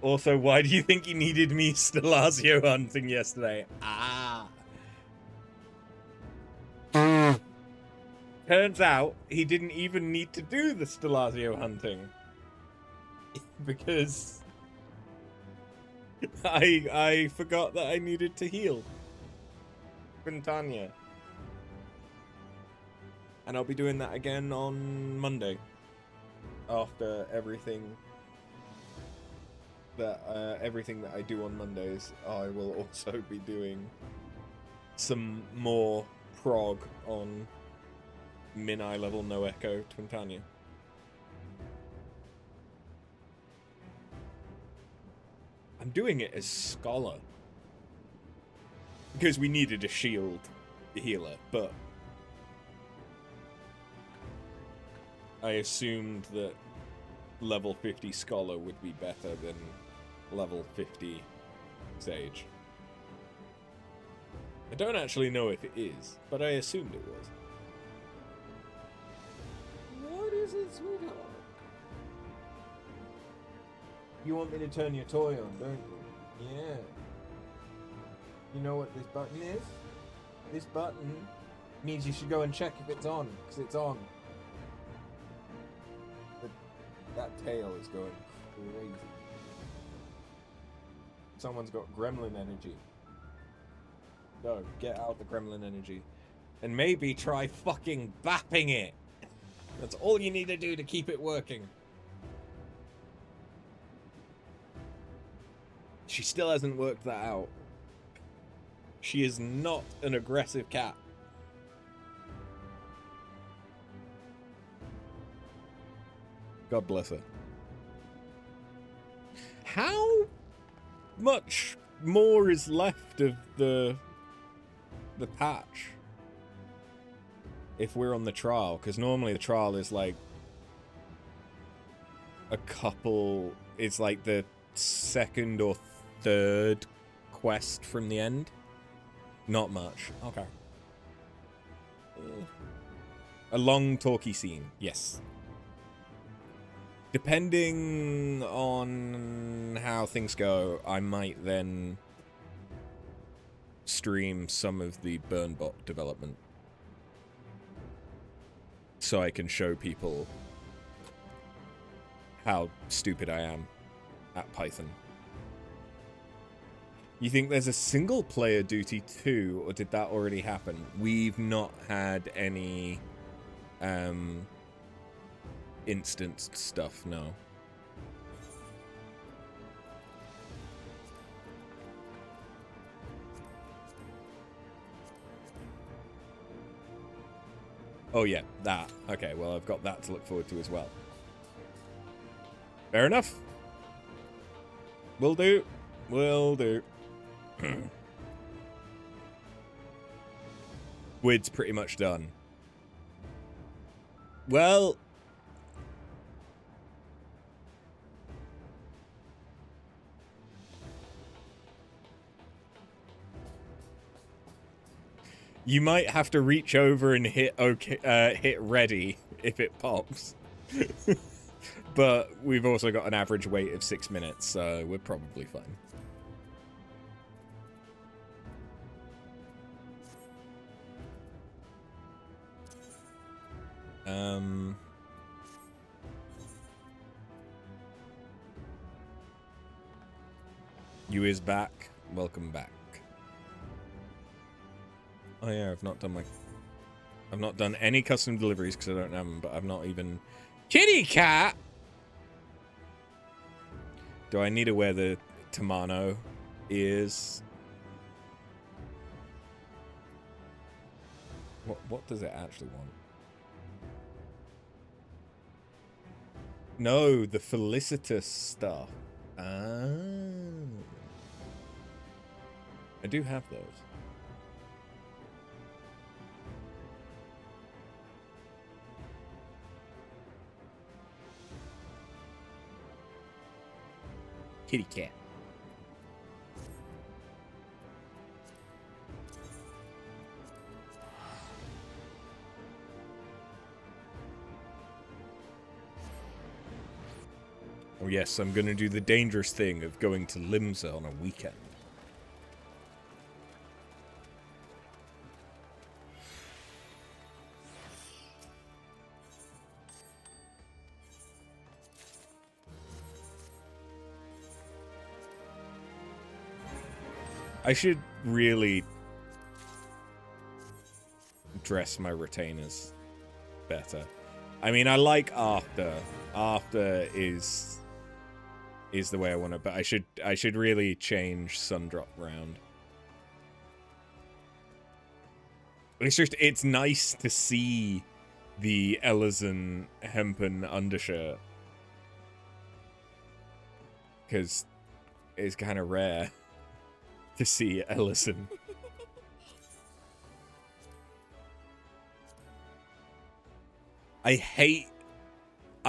Also, why do you think he needed me Stelazio hunting yesterday? Turns out he didn't even need to do the Stelazio hunting. Because I forgot that I needed to heal Quintania. And I'll be doing that again on Monday. After everything that I do on Mondays, I will also be doing some more prog on min eye level no echo Twintania. I'm doing it as Scholar because we needed a shield healer, but I assumed that level 50 Scholar would be better than level 50 Sage. I don't actually know if it is, but I assumed it was. What is it, sweetheart? You want me to turn your toy on, don't you? Yeah. You know what this button is? This button means you should go and check if it's on, because it's on. That tail is going crazy. Someone's got gremlin energy. Go, get out the gremlin energy. And maybe try fucking bapping it. That's all you need to do to keep it working. She still hasn't worked that out. She is not an aggressive cat. God bless her. How much more is left of the patch if we're on the trial? Because normally the trial is like a couple... It's like the second or third quest from the end. Not much. Okay. A long talky scene. Yes. Depending on how things go, I might then stream some of the Burnbot development. So I can show people how stupid I am at Python. You think there's a single player duty too, or did that already happen? We've not had any instanced stuff, no. Oh yeah, that. Okay, well I've got that to look forward to as well. Fair enough. Will do. Will do. Wid's pretty much done. Well... You might have to reach over and hit hit ready if it pops. But we've also got an average wait of 6 minutes, so we're probably fine. You is back. Welcome back. Oh yeah, I've not done any custom deliveries because I don't have them, but I've not even... Kitty cat! Do I need to wear the Tamano ears? What does it actually want? No, the felicitous stuff. Ah. I do have those. Kitty cat. Oh yes, I'm gonna do the dangerous thing of going to Limsa on a weekend. I should really dress my retainers better. I mean, I like after. After is the way I want it, but I should really change Sundrop round. It's nice to see the Ellison hempen undershirt. Because it's kind of rare to see Ellison. I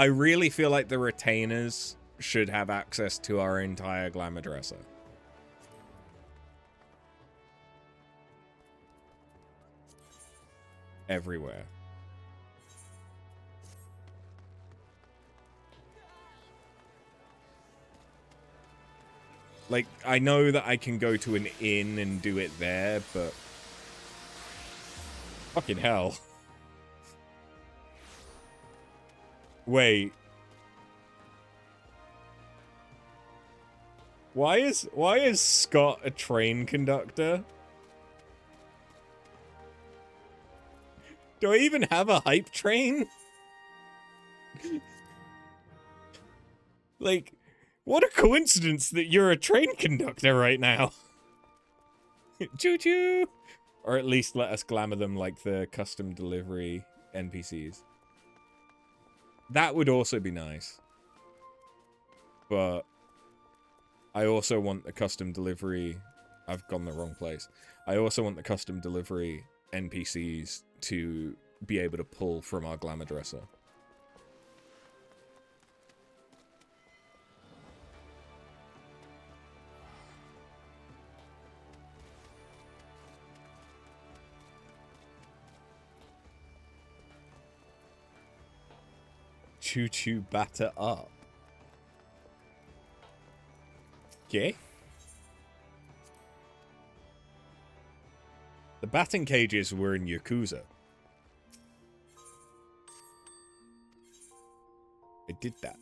really feel like the retainers should have access to our entire glamour dresser. Everywhere. Like, I know that I can go to an inn and do it there, but... Fucking hell. Wait. Why is Scott a train conductor? Do I even have a hype train? Like, what a coincidence that you're a train conductor right now. Choo-choo! Or at least let us glamour them like the custom delivery NPCs. That would also be nice. But I also want the custom delivery. I've gone the wrong place. I also want the custom delivery NPCs to be able to pull from our glamour dresser. Choo-choo batter up. Okay. The batting cages were in Yakuza. I did that.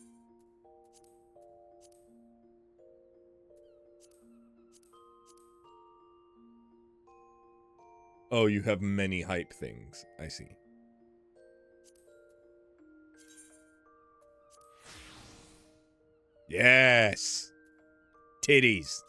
Oh, you have many hype things. I see. Yes! Titties.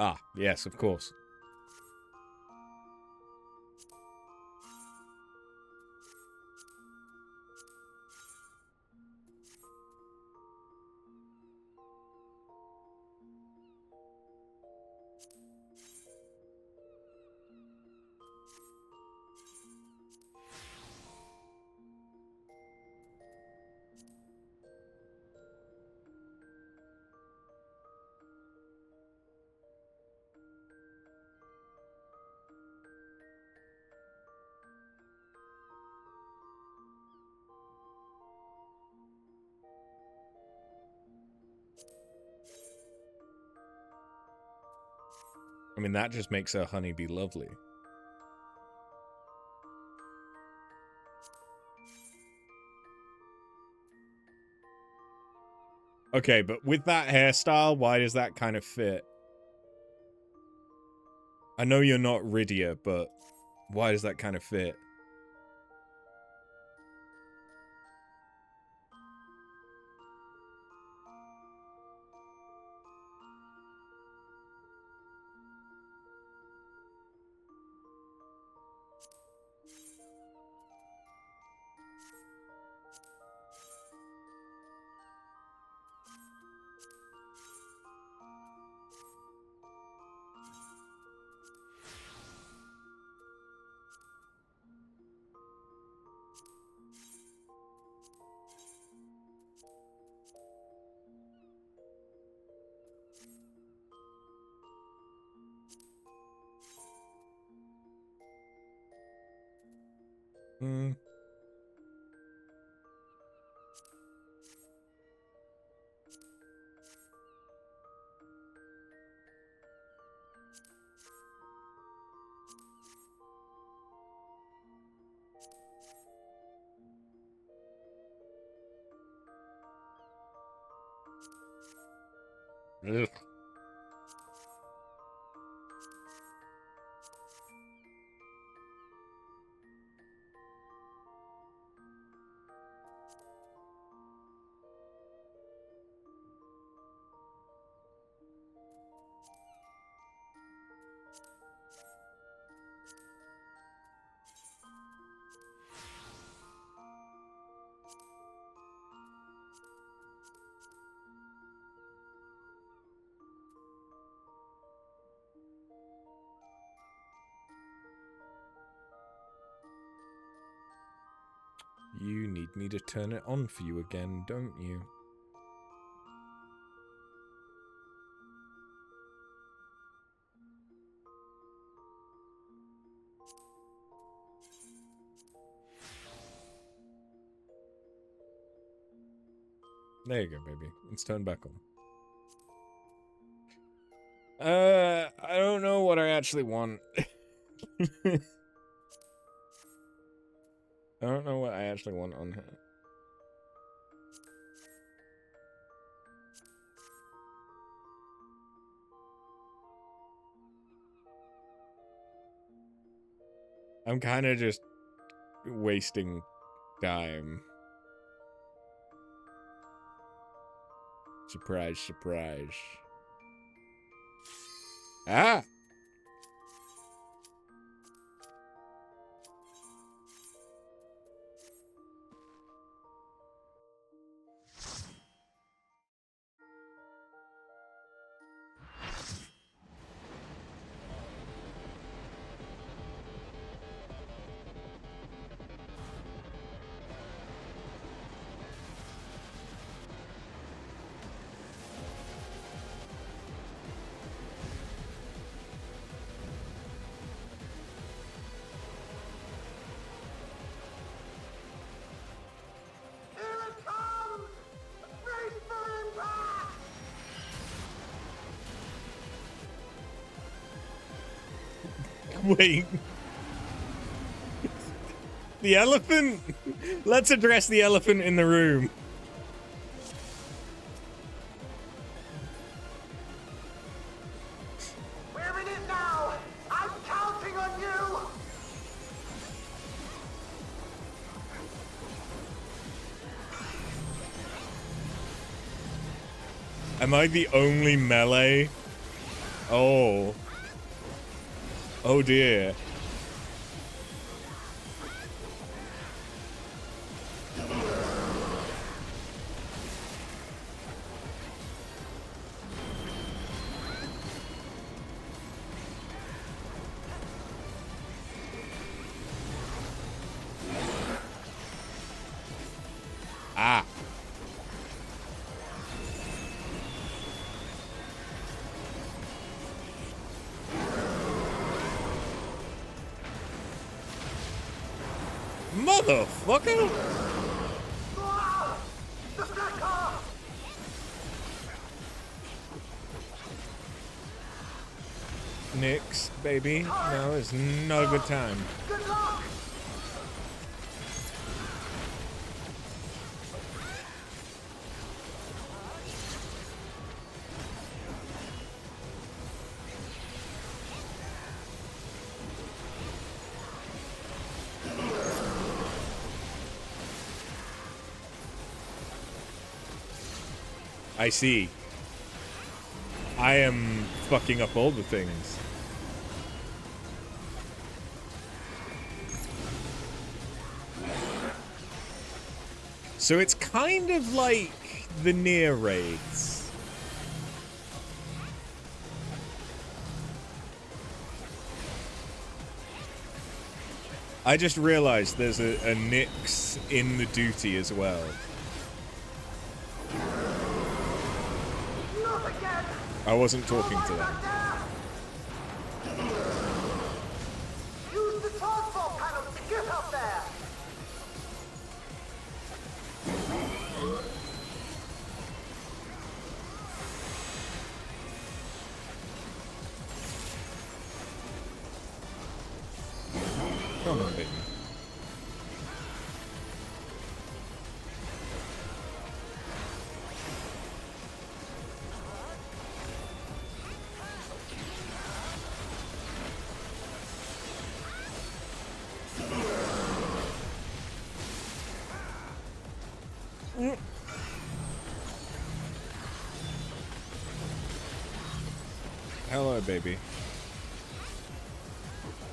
Ah, yes, of course. I mean, that just makes her honeybee lovely. Okay, but with that hairstyle, why does that kind of fit? I know you're not Rydia, but why does that kind of fit? Hmm. Ugh. You need me to turn it on for you again, don't you? There you go, baby. It's turned back on. I don't know what I actually want. I don't know what I actually want on her. I'm kind of just wasting time. Surprise, surprise. Ah! Wait. The elephant? Let's address the elephant in the room. We're in it now! I'm counting on you! Am I the only melee? Oh. Oh dear. Ah. Motherfucker! The flicker! Nix, baby. No, it's not a good time. Good luck! I see. I am fucking up all the things. So it's kind of like the Nier raids. I just realized there's a Nyx in the duty as well. I wasn't talking to them. Use the transport panel to get up there! Come on, baby. Hello, baby.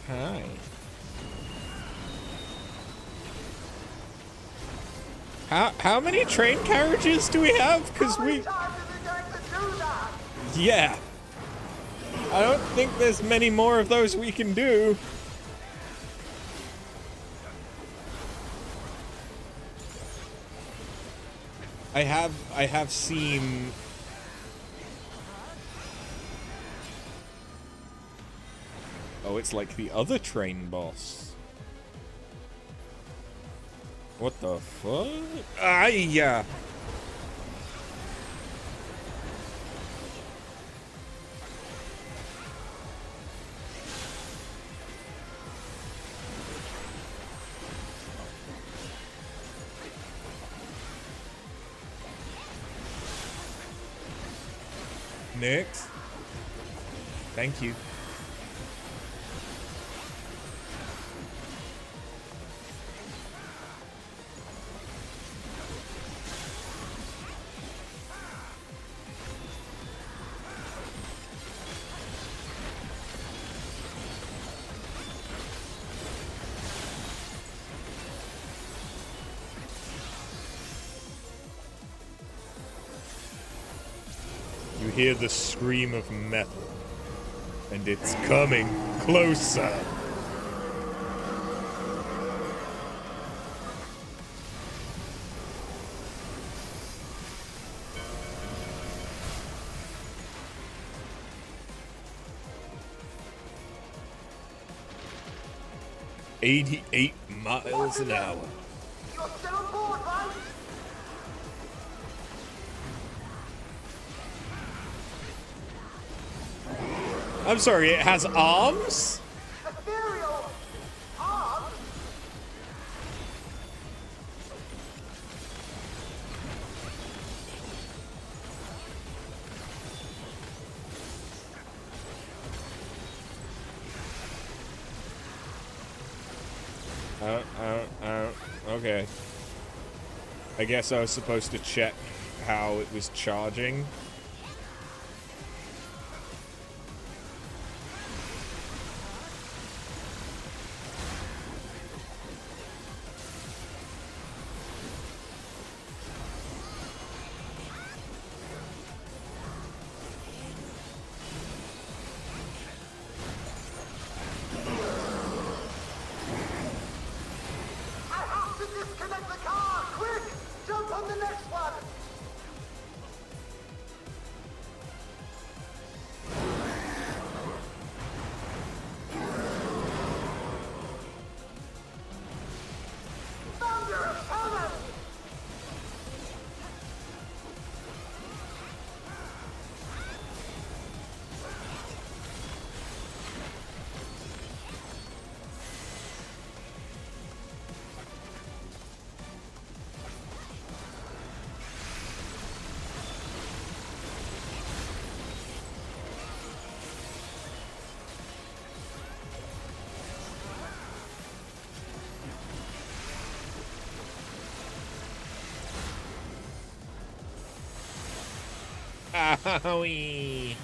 Hi. How many train carriages do we have? Because we... Yeah. I don't think there's many more of those we can do. I have seen... Oh, it's like the other train boss. What the fuck? Ah, yeah. Next. Thank you. You hear the scream of metal, and it's coming closer. "88 miles an hour." You're still on board, right? I'm sorry, it has arms? Ethereal arms? Okay. I guess I was supposed to check how it was charging. I have to disconnect the car! Quick! Jump on the next one! Thunder of cannon! Owie.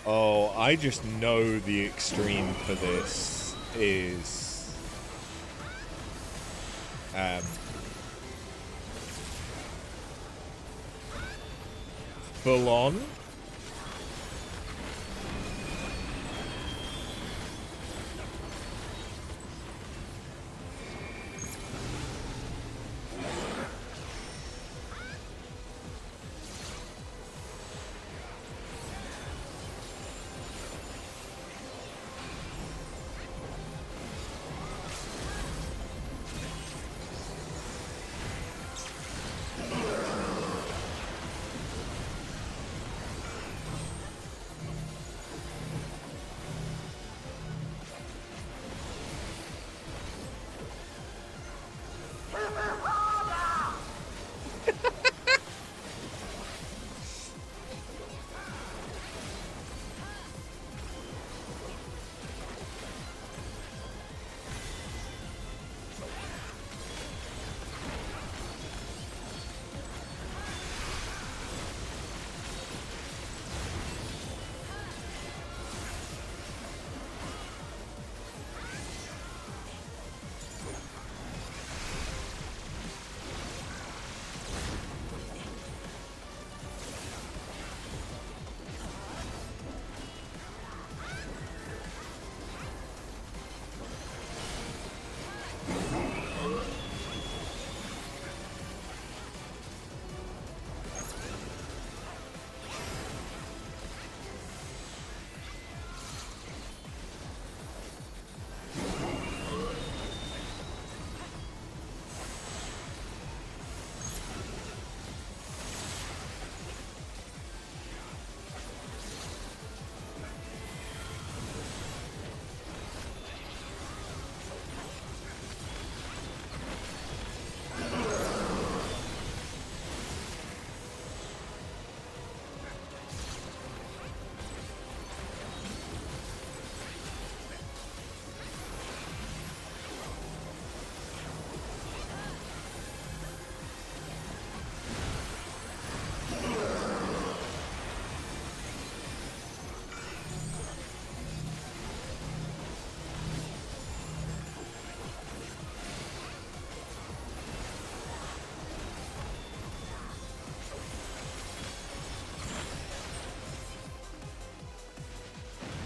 Oh, I just know the extreme for this is full on.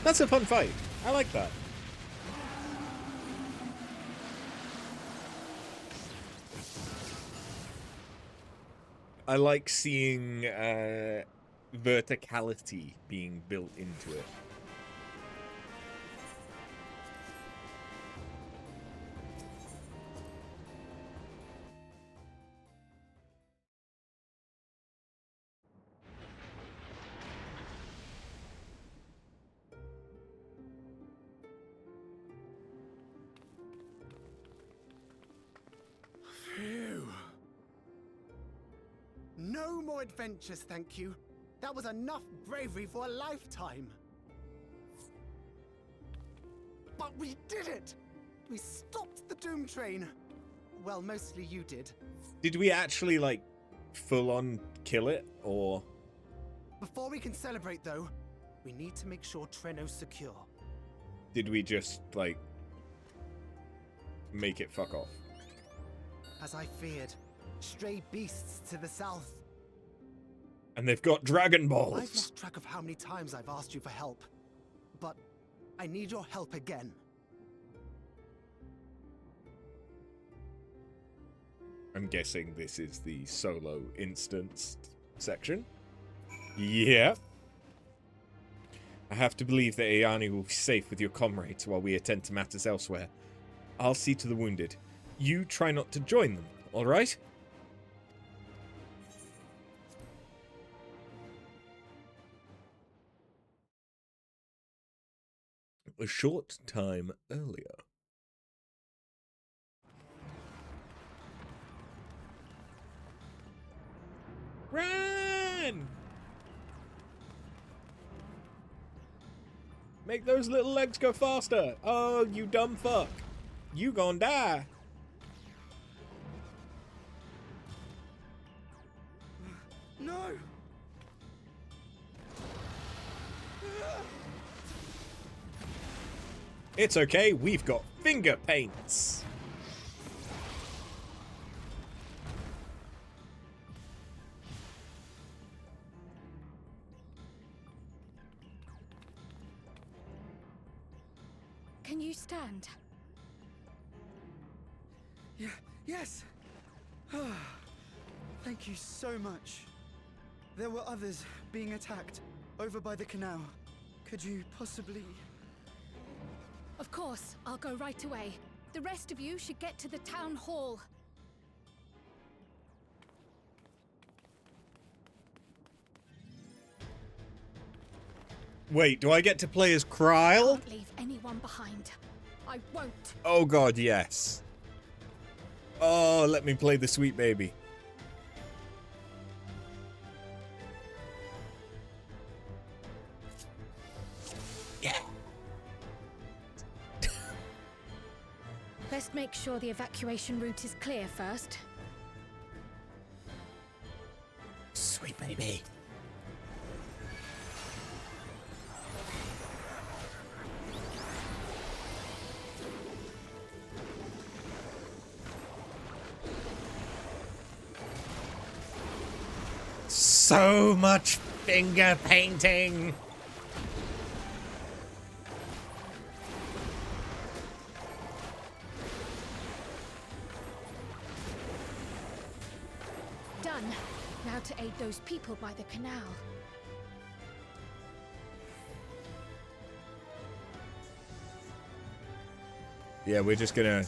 That's a fun fight. I like that. I like seeing verticality being built into it. Phew. No more adventures, thank you. That was enough bravery for a lifetime. But we did it! We stopped the Doom Train. Well, mostly you did. Did we actually, like, full-on kill it, or...? Before we can celebrate, though, we need to make sure Treno's secure. Did we just, like, make it fuck off? As I feared, stray beasts to the south. And they've got Dragon Balls! I've lost track of how many times I've asked you for help, but I need your help again. I'm guessing this is the solo instance section. Yeah. I have to believe that Ayani will be safe with your comrades while we attend to matters elsewhere. I'll see to the wounded. You try not to join them, alright? A short time earlier. Run! Make those little legs go faster. Oh, you dumb fuck. You gon' die. No! It's okay, we've got finger paints. Can you stand? Yes! Thank you so much. There were others being attacked over by the canal. Could you possibly... Of course, I'll go right away. The rest of you should get to the town hall. Wait, do I get to play as Kryle? Can't leave anyone behind. I won't. Oh god, yes. Oh, let me play the sweet baby. Yeah. Let's make sure the evacuation route is clear first. Sweet baby. So much finger painting. Done. Now to aid those people by the canal. Yeah, we're just gonna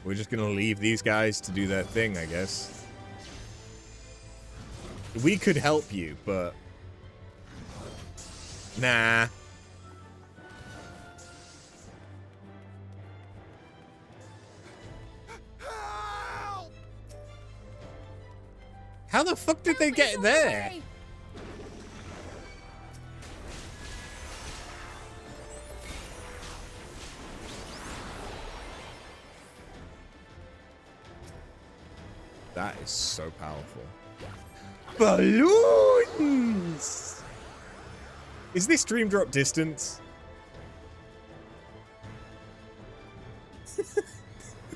leave these guys to do their thing, I guess. We could help you, but nah. Help! How the fuck did they get there? That is so powerful. Balloons! Is this dream drop distance?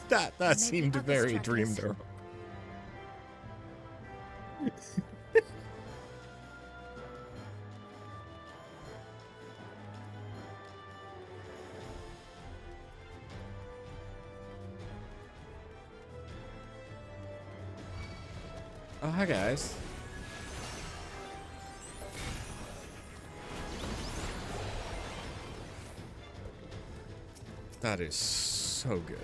that seemed very dream drop. Oh, hi guys. That is so good.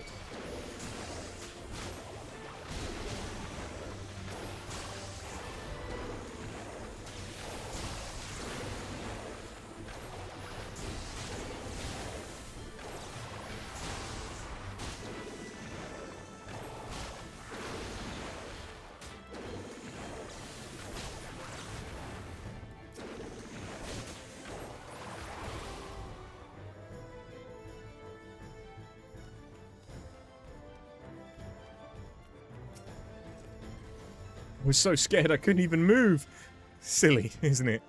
I was so scared I couldn't even move. Silly, isn't it?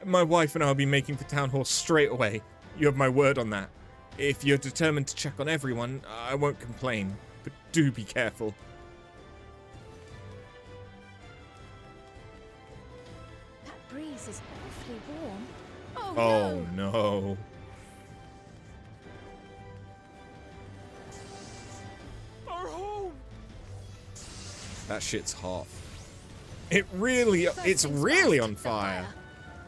My wife and I will be making for Town Hall straight away. You have my word on that. If you're determined to check on everyone, I won't complain. But do be careful. That breeze is awfully warm. Oh, Oh no! no. Our home! That shit's hot. It's really on fire.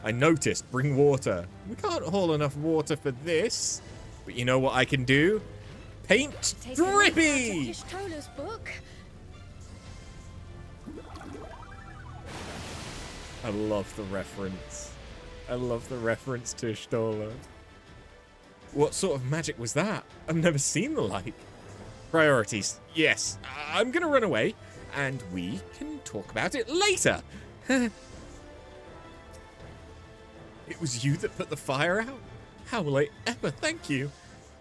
I noticed. Bring water. We can't haul enough water for this. But you know what I can do? Paint Take a leaf out of drippy! Y'shtola's book. I love the reference. I love the reference to Y'shtola. What sort of magic was that? I've never seen the like. Priorities. Yes, I'm gonna run away, and we can talk about it later. It was you that put the fire out? How will I ever thank you?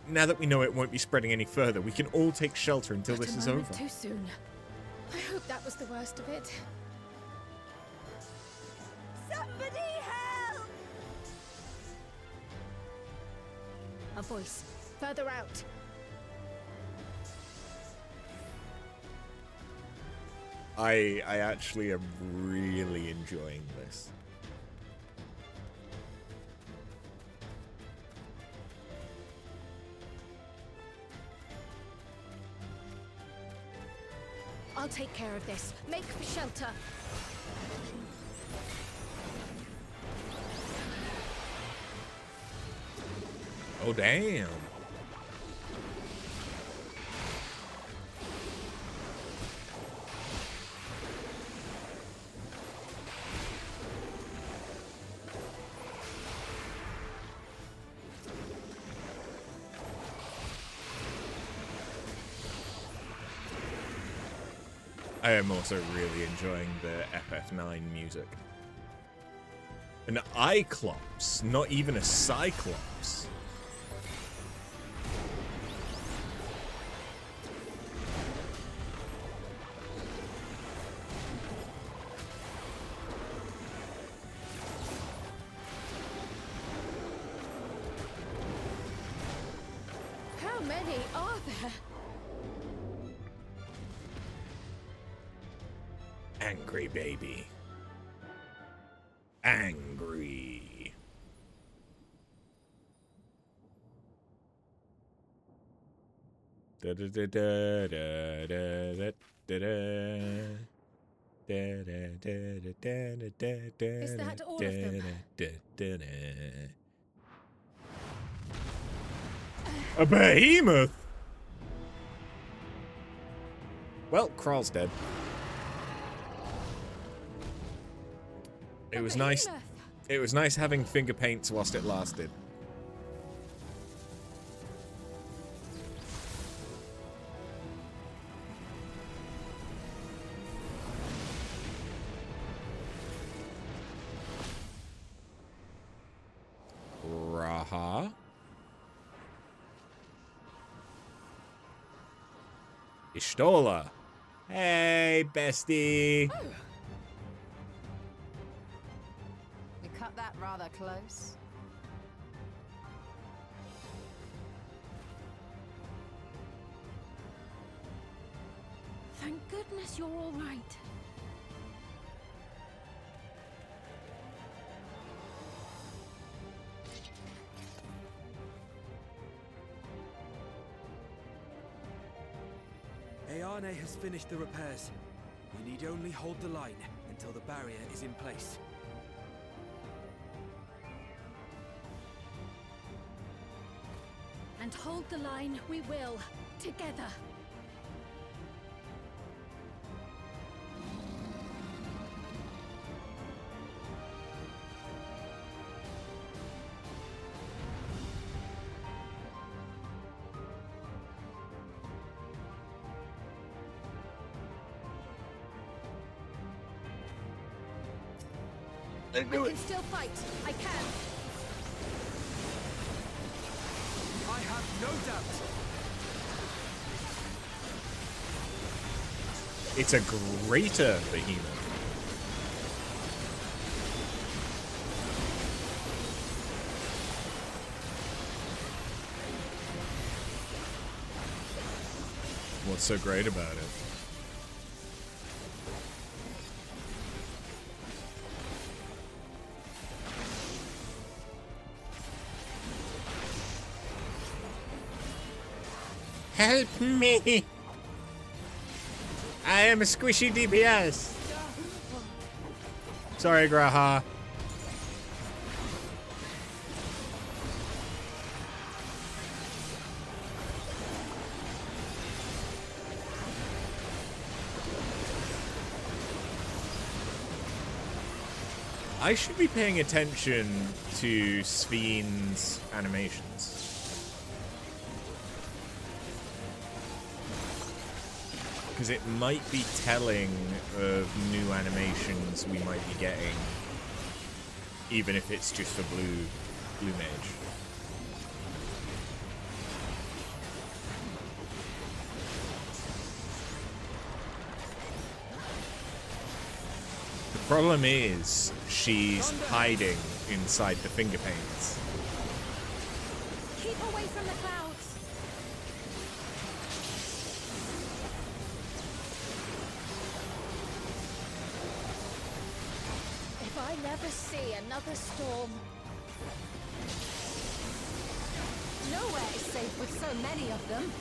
Now that we know it won't be spreading any further, we can all take shelter until Not this a is moment over. Too soon. I hope that was the worst of it. Somebody help! A voice further out. I actually am really enjoying this. I'll take care of this. Make for shelter. Oh, damn. I am also really enjoying the FF9 music. An Cyclops, not even a Cyclops. How many are there? Angry baby. Angry. Da da da da da da da da. Is that all of them? A behemoth. Well, Kral's dead. It was nice. Behemoth. It was nice having finger paints whilst it lasted. Raha. Y'shtola. Hey, bestie. Oh. You cut that rather close. Thank goodness you're all right. Ayane has finished the repairs. We need only hold the line until the barrier is in place. And hold the line we will, together. I can still fight. I can. I have no doubt. It's a greater behemoth. What's so great about it? Help me! I am a squishy DPS. Sorry, Graha. I should be paying attention to Sven's animations. Because it might be telling of new animations we might be getting, even if it's just a blue mage. The problem is she's hiding inside the finger paints. Keep away from the clouds. I never see another storm. Nowhere is safe with so many of them.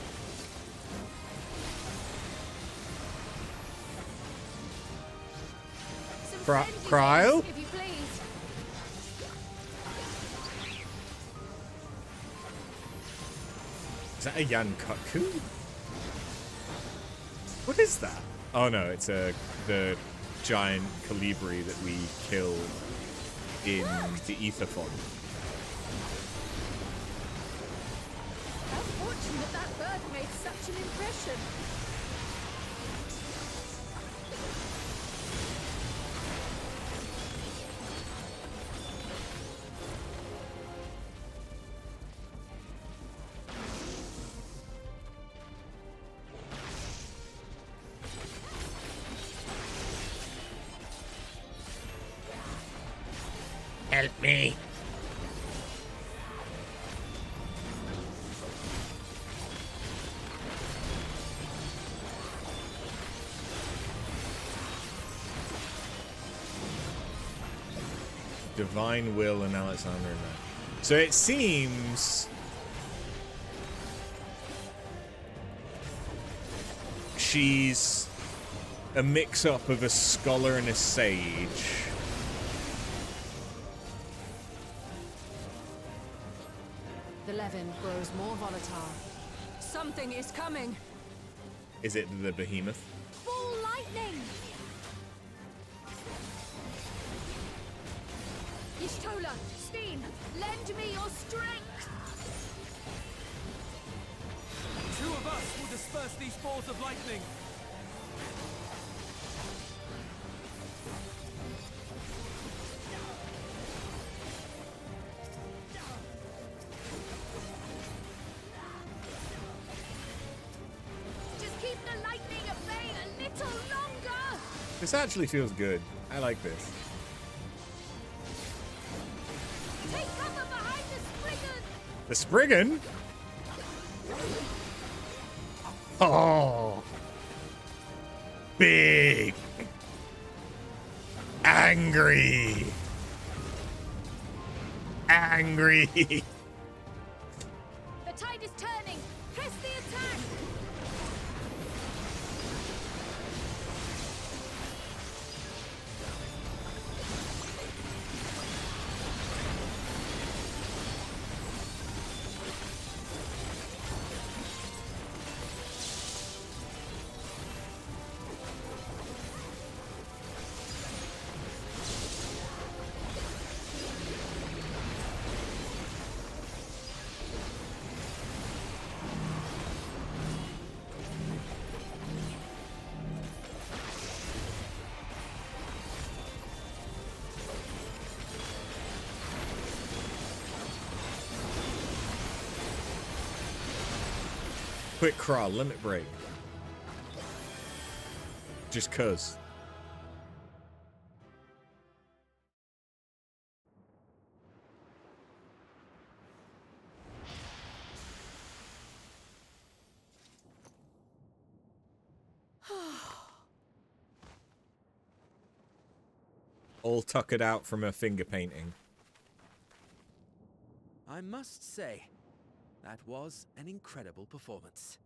Some Cryo? if you please. Is that a Yankaku? What is that? Oh no, it's the giant Calibri that we killed in the Etherfon. How fortunate that bird made such an impression. Help me. Divine Will and Alexander and that. So it seems she's a mix-up of a scholar and a sage. The Levin grows more volatile. Something is coming. Is it the behemoth? Full lightning! Y'shtola, Sven, lend me your strength! Two of us will disperse these balls of lightning. This actually feels good. I like this. Take cover behind the Spriggan! The Spriggan? Oh. Big. Angry. Angry. The tide is turning! Press the attack! Quick, Kral, limit break. Just cuz. All tuckered out from her finger painting. I must say, that was an incredible performance.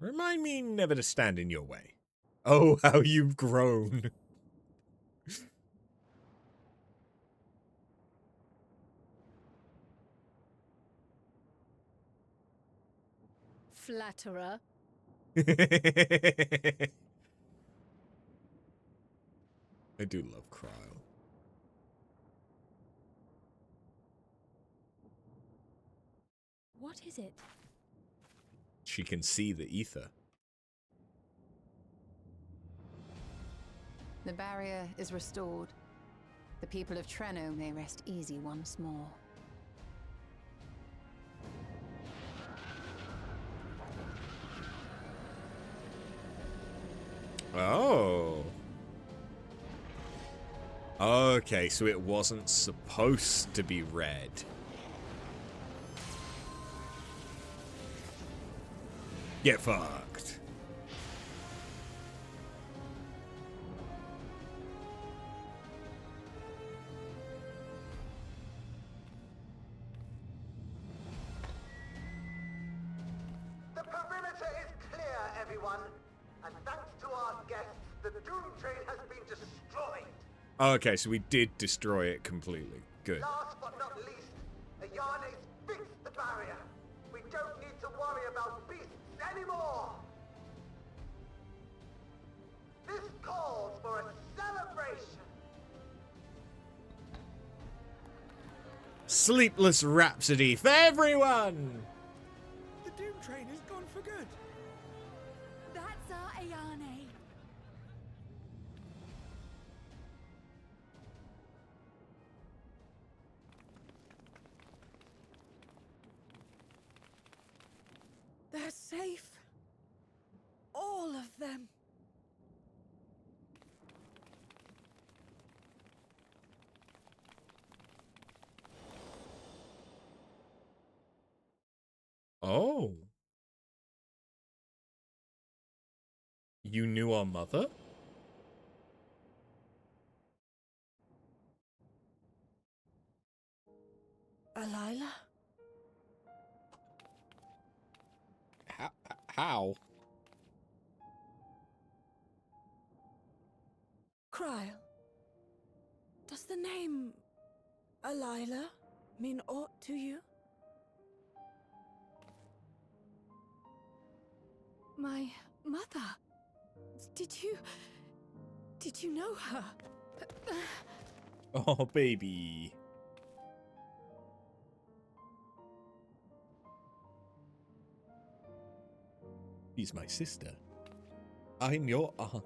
Remind me never to stand in your way. Oh, how you've grown. Flatterer. I do love Cryle. What is it? She can see the ether. The barrier is restored. The people of Treno may rest easy once more. Oh. Okay, so it wasn't supposed to be red. Get fucked. The perimeter is clear, everyone. And thanks to our guests, the Dawntrail has been destroyed. Okay, so we did destroy it completely. Good. Last but not least, Ayane's fixed the barrier. We don't need to worry about beasts anymore. This calls for a celebration. Sleepless Rhapsody for everyone! The Doom Train is gone for good. That's our Ayane. They're safe. All of them. Oh. You knew our mother? Alila? How? Cryle. Does the name Alila mean aught to you? My mother. Did you know her? Oh, baby. She's my sister. I'm your aunt.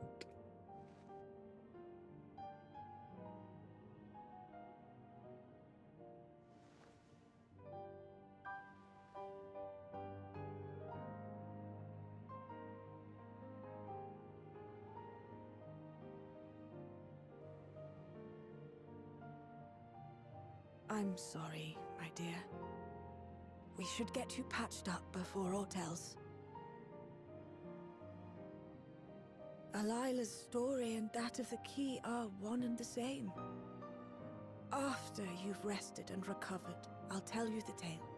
I'm sorry, my dear. We should get you patched up before aught else. Alila's story and that of the key are one and the same. After you've rested and recovered, I'll tell you the tale.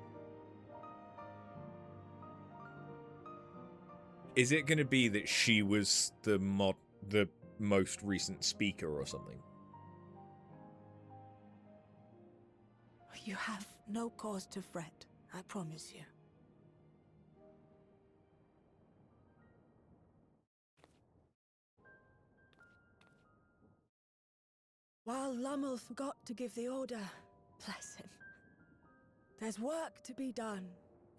Is it going to be that she was the most recent speaker or something? You have no cause to fret, I promise you. While Lummel forgot to give the order, bless him. There's work to be done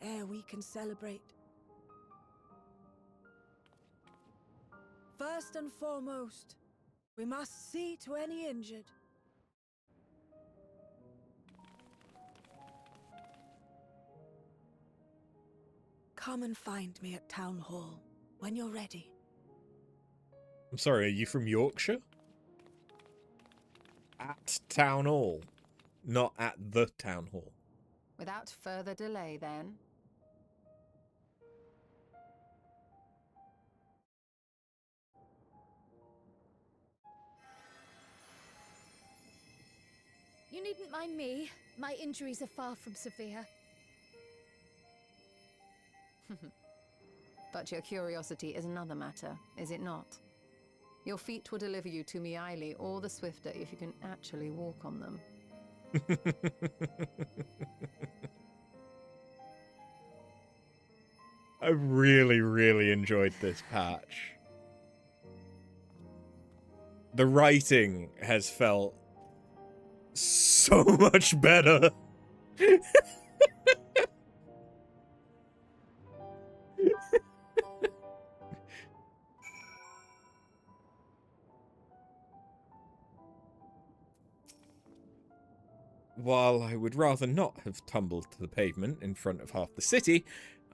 ere we can celebrate. First and foremost, we must see to any injured. Come and find me at Town Hall when you're ready. I'm sorry, are you from Yorkshire? At Town Hall, not at the Town Hall. Without further delay, then. You needn't mind me. My injuries are far from severe. But your curiosity is another matter, is it not? Your feet will deliver you to Miaili all the swifter if you can actually walk on them. I really, really enjoyed this patch. The writing has felt so much better. While I would rather not have tumbled to the pavement in front of half the city,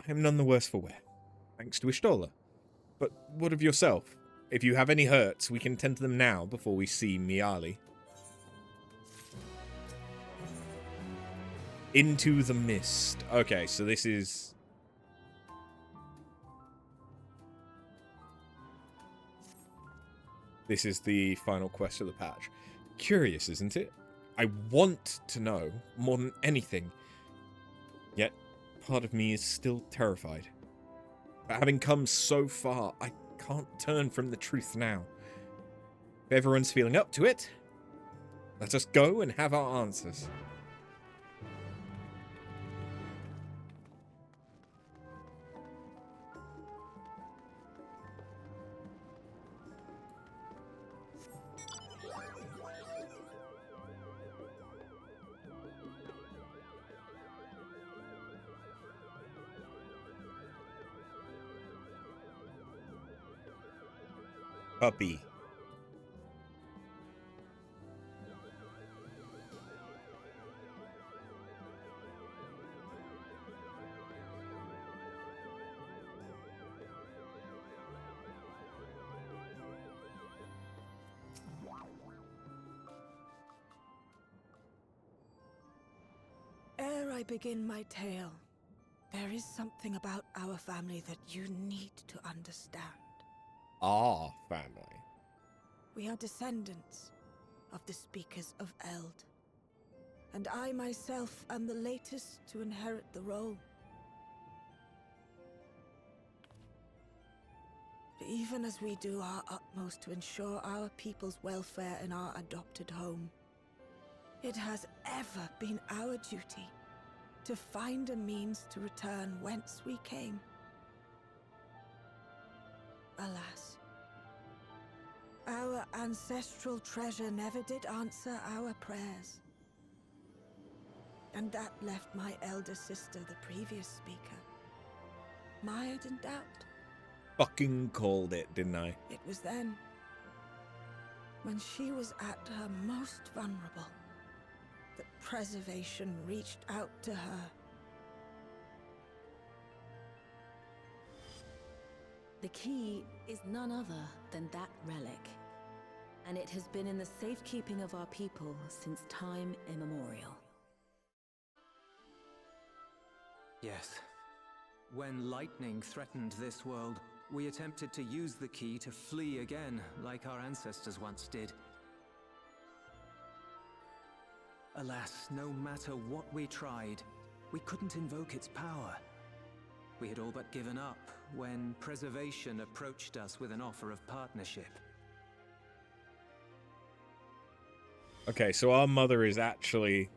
I am none the worse for wear, thanks to Ishtola. But what of yourself? If you have any hurts, we can tend to them now before we see Miaili. Into the Mist. Okay, so this is... This is the final quest of the patch. Curious, isn't it? I want to know more than anything. Yet, part of me is still terrified. But having come so far, I can't turn from the truth now. If everyone's feeling up to it, let us go and have our answers. Puppy. Ere I begin my tale, there is something about our family that you need to understand. Our family. We are descendants of the Speakers of Eld, and I myself am the latest to inherit the role. Even as we do our utmost to ensure our people's welfare in our adopted home, it has ever been our duty to find a means to return whence we came. Alas, our ancestral treasure never did answer our prayers. And that left my elder sister, the previous speaker, mired in doubt. Fucking called it, didn't I? It was then, when she was at her most vulnerable, that preservation reached out to her. The key is none other than that relic, and it has been in the safekeeping of our people since time immemorial. Yes. When lightning threatened this world, we attempted to use the key to flee again, like our ancestors once did. Alas, no matter what we tried, we couldn't invoke its power. We had all but given up when Preservation approached us with an offer of partnership. Okay, so our mother is actually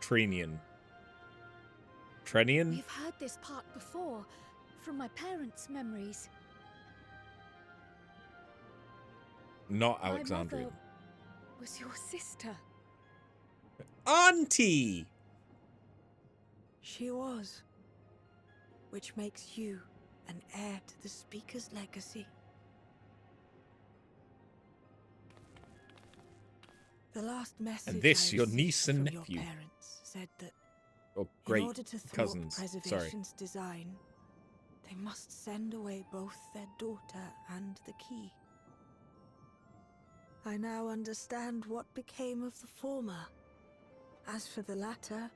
Trenian. Trenian? We've heard this part before, from my parents' memories. Not My Alexandrian. mother was your sister. Auntie! She was. Which makes you an heir to the Speaker's legacy. The last message And this, I your received niece and from nephew. Your parents said that or In great order to thwart cousins. Sorry. preservation's design, they must send away both their daughter and the key. I now understand what became of the former. As for the latter,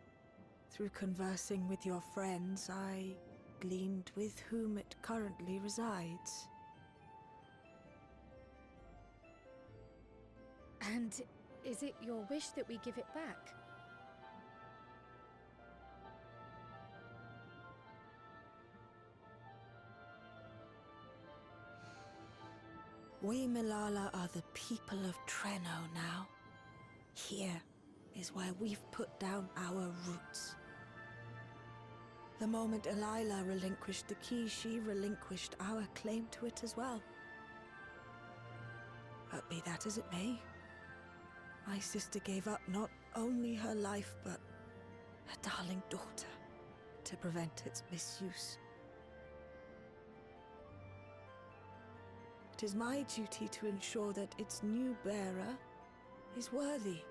through conversing with your friends, I gleaned with whom it currently resides. And is it your wish that we give it back? We Malala are the people of Treno now. Here is where we've put down our roots. The moment Elila relinquished the key, she relinquished our claim to it as well. But be that as it may, my sister gave up not only her life, but her darling daughter, to prevent its misuse. It is my duty to ensure that its new bearer is worthy.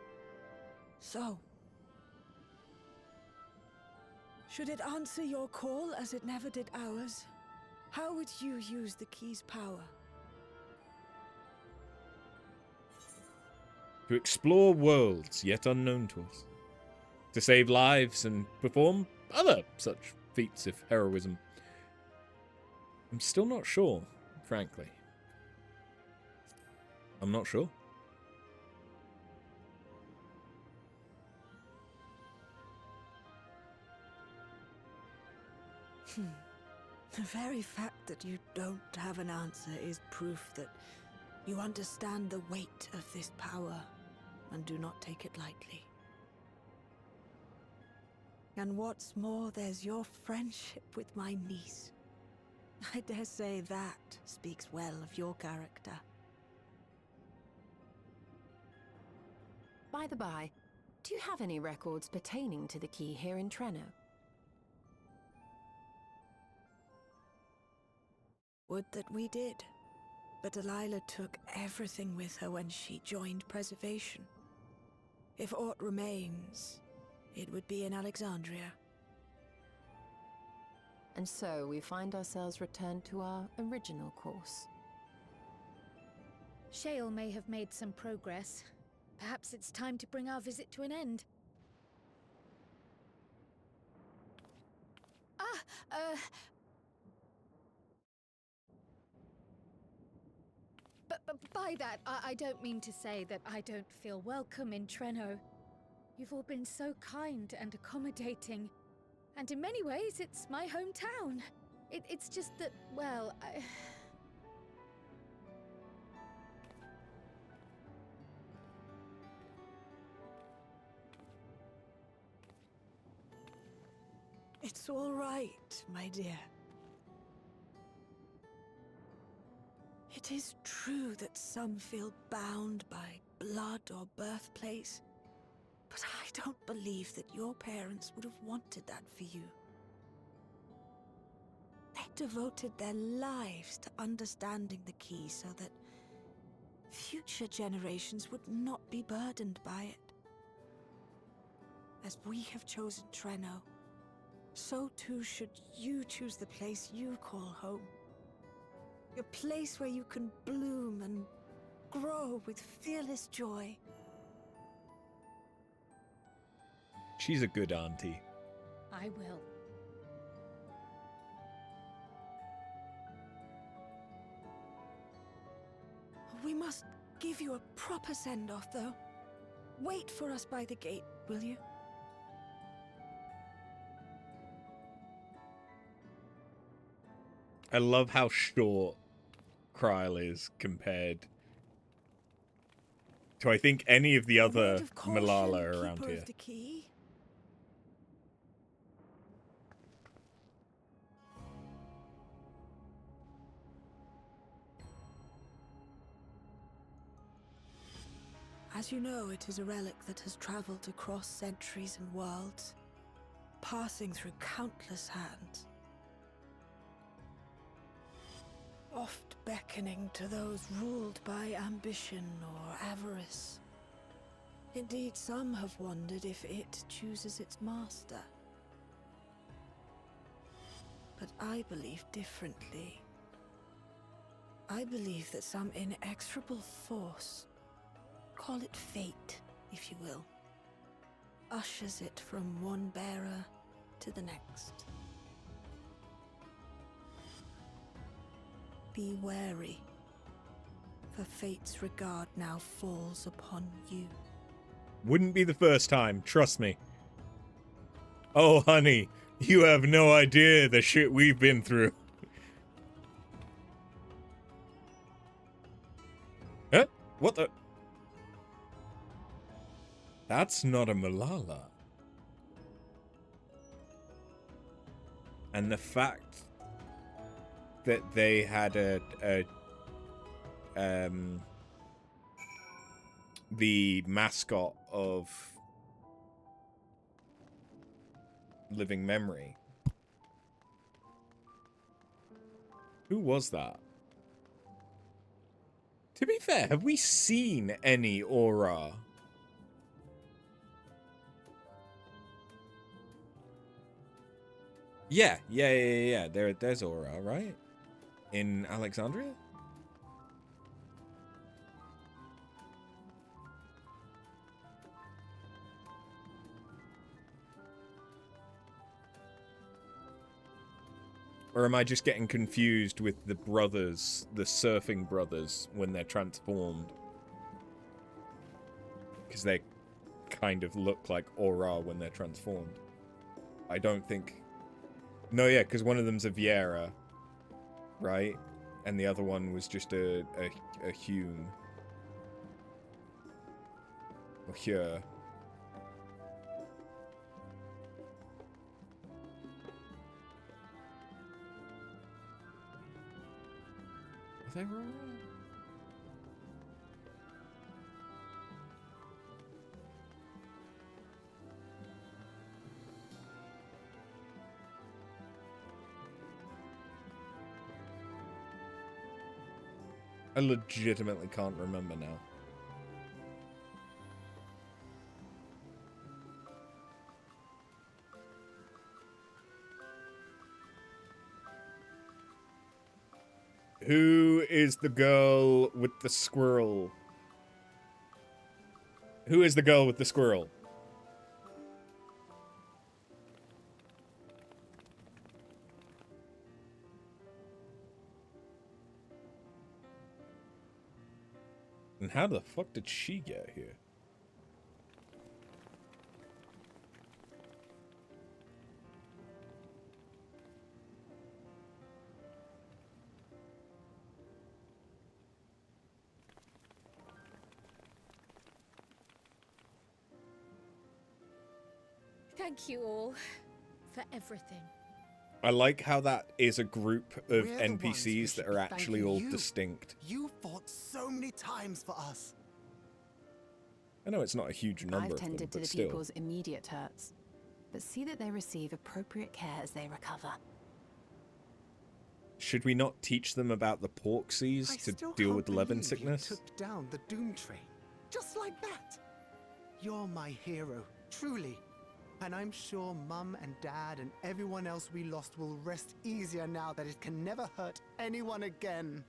So, should it answer your call as it never did ours, how would you use the key's power? To explore worlds yet unknown to us. To save lives and perform other such feats of heroism. I'm still not sure, frankly. I'm not sure. The very fact that you don't have an answer is proof that you understand the weight of this power and do not take it lightly. And what's more, there's your friendship with my niece. I dare say that speaks well of your character. By the by, do you have any records pertaining to the key here in Treno? Would that we did. But Delilah took everything with her when she joined Preservation. If aught remains, it would be in Alexandria. And so we find ourselves returned to our original course. Shale may have made some progress. Perhaps it's time to bring our visit to an end. But by that, I don't mean to say that I don't feel welcome in Treno. You've all been so kind and accommodating. And in many ways, it's my hometown. It's just that, well, It's all right, my dear. It is true that some feel bound by blood or birthplace, but I don't believe that your parents would have wanted that for you. They devoted their lives to understanding the key so that future generations would not be burdened by it. As we have chosen Treno, so too should you choose the place you call home. A place where you can bloom and grow with fearless joy. She's a good auntie. I will. We must give you a proper send-off, though. Wait for us by the gate, will you? I love how short Kryl is compared to, I think, any of the A other word of caution, Malala around keeper here. of the key. As you know, it is a relic that has traveled across centuries and worlds, passing through countless hands. Oft beckoning to those ruled by ambition or avarice. Indeed, some have wondered if it chooses its master. But I believe differently. I believe that some inexorable force, call it fate, if you will, ushers it from one bearer to the next. Be wary, for fate's regard now falls upon you. Wouldn't be the first time, trust me. Oh, honey, you have no idea the shit we've been through. Huh? What the? That's not a Malala. And the fact that they had the mascot of Living Memory. Who was that? To be fair, have we seen any Aura? Yeah. There's Aura, right? In Alexandria? Or am I just getting confused with the brothers, the surfing brothers, when they're transformed? Because they kind of look like Aura when they're transformed. I don't think... No, yeah, because one of them's a Viera, right? And the other one was just a Hume. Or Hyur. Are they Aura? I legitimately can't remember now. Who is the girl with the squirrel? Who is the girl with the squirrel? And how the fuck did she get here? Thank you all for everything. I like how that is a group of We're the ones who NPCs that should are be actually thanking all you. distinct. You fought so many times for us. I know it's not a huge number I've of them, tended to but the still. people's immediate hurts, but see that they receive appropriate care as they recover. Should we not teach them about the I Porksies to still deal can't with Levin believe sickness? You took down the Dawntrail, just like that. You're my hero, truly. And I'm sure Mum and Dad and everyone else we lost will rest easier now that it can never hurt anyone again.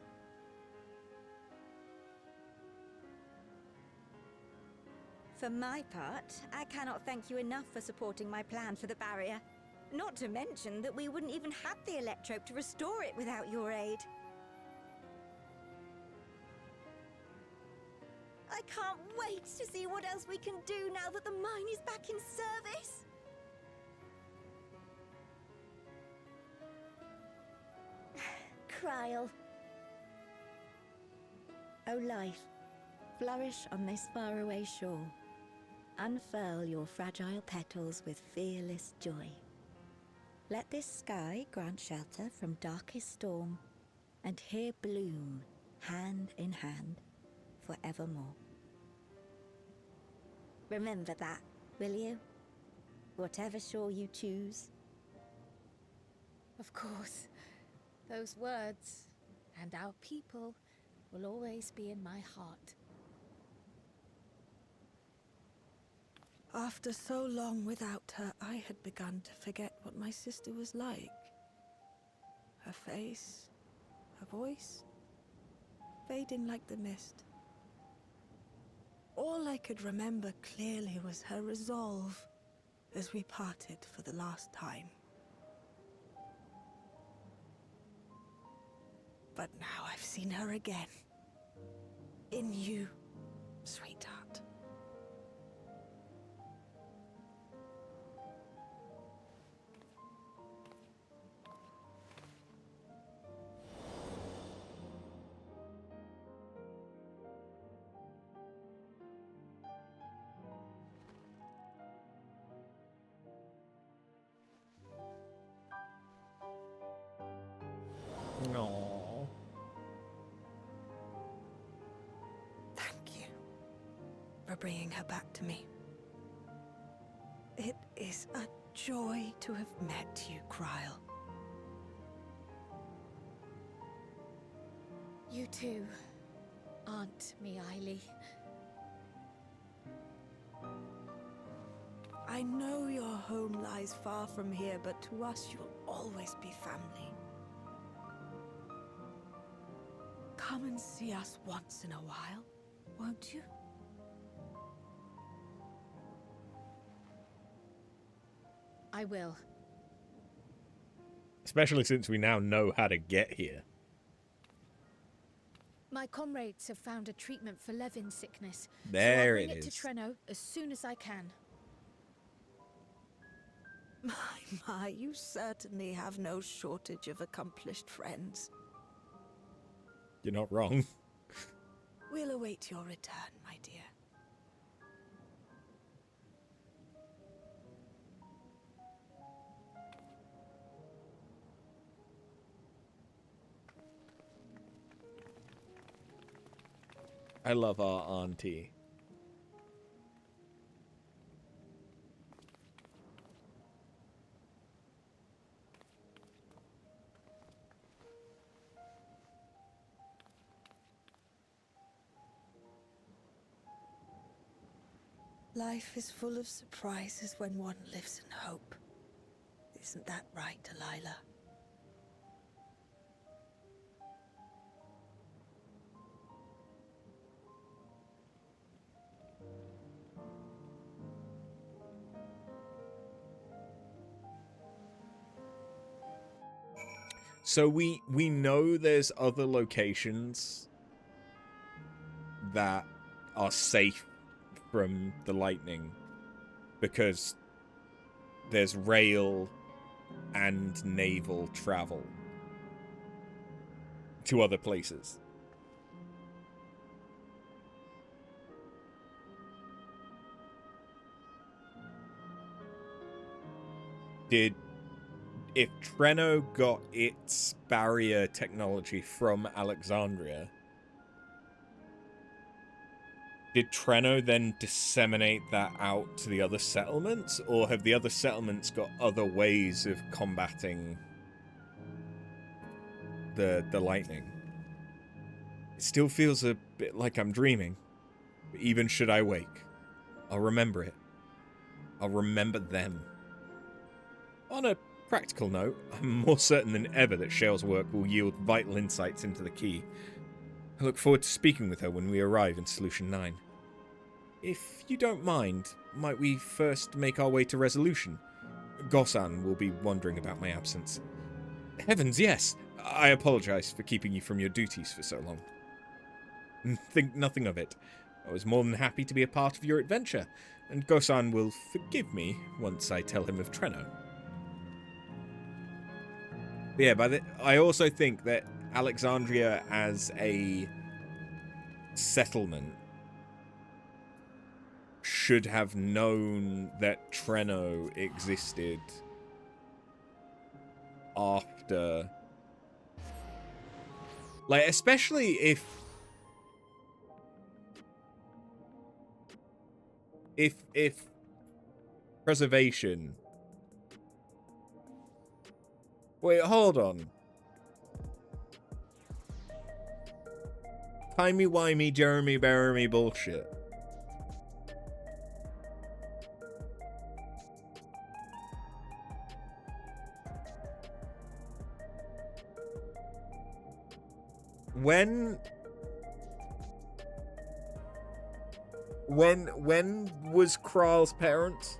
For my part, I cannot thank you enough for supporting my plan for the barrier. Not to mention that we wouldn't even have the Electrope to restore it without your aid. I can't wait to see what else we can do now that the mine is back in service. Kryl. O life, flourish on this faraway shore. Unfurl your fragile petals with fearless joy. Let this sky grant shelter from darkest storm, and here bloom, hand in hand, forevermore. Remember that, will you? Whatever shore you choose. Of course, those words and our people will always be in my heart. After so long without her, I had begun to forget what my sister was like. Her face, her voice, fading like the mist. All I could remember clearly was her resolve as we parted for the last time. But now I've seen her again. In you, sweetheart. No. Thank you for bringing her back to me. It is a joy to have met you, Kryl. You too, Aunt Miaili. I know your home lies far from here, but to us you'll always be family. Come and see us once in a while, won't you? I will. Especially since we now know how to get here. My comrades have found a treatment for Levin sickness. There so I'll it bring it is. to Treno as soon as I can. My, you certainly have no shortage of accomplished friends. You're not wrong. We'll await your return, my dear. I love our auntie. Life is full of surprises when one lives in hope. Isn't that right, Delilah? So we know there's other locations that are safe from the lightning because there's rail and naval travel to other places. If Treno got its barrier technology from Alexandria, did Treno then disseminate that out to the other settlements, or have the other settlements got other ways of combating the lightning? It still feels a bit like I'm dreaming, but even should I wake, I'll remember it. I'll remember them. On a practical note, I'm more certain than ever that Shale's work will yield vital insights into the key. I look forward to speaking with her when we arrive in Solution 9. If you don't mind, might we first make our way to Resolution? Gosan will be wondering about my absence. Heavens, yes! I apologize for keeping you from your duties for so long. Think nothing of it. I was more than happy to be a part of your adventure, and Gosan will forgive me once I tell him of Treno. But yeah, I also think that Alexandria as a settlement should have known that Treno existed after, like, especially if preservation. Wait, hold on. Timey-wimey, Jeremy-Beremy bullshit. When was Kral's parents?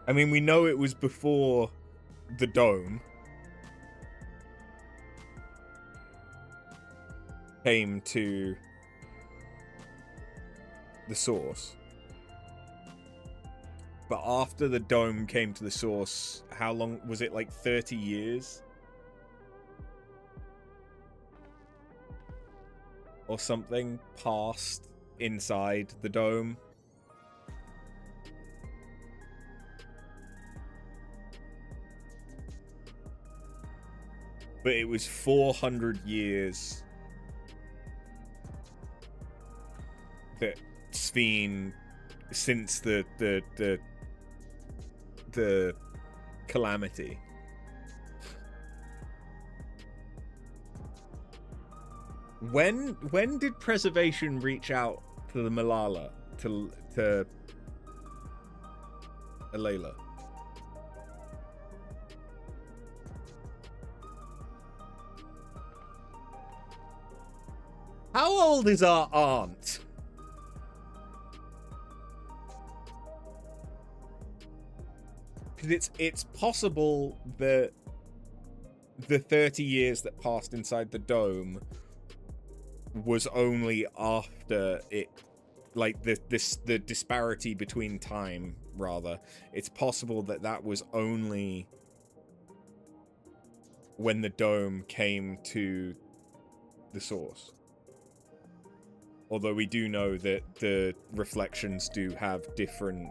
I mean, we know it was before the dome came to the source. But after the dome came to the source, how long was it? Like 30 years? Or something passed inside the dome? But it was 400 years that Sphene, since the calamity. When did preservation reach out to the Malala, to Alayla? How old is our aunt? Because it's possible that the 30 years that passed inside the dome was only after it, like the disparity between time, rather. It's possible that that was only when the dome came to the source. Although we do know that the reflections do have different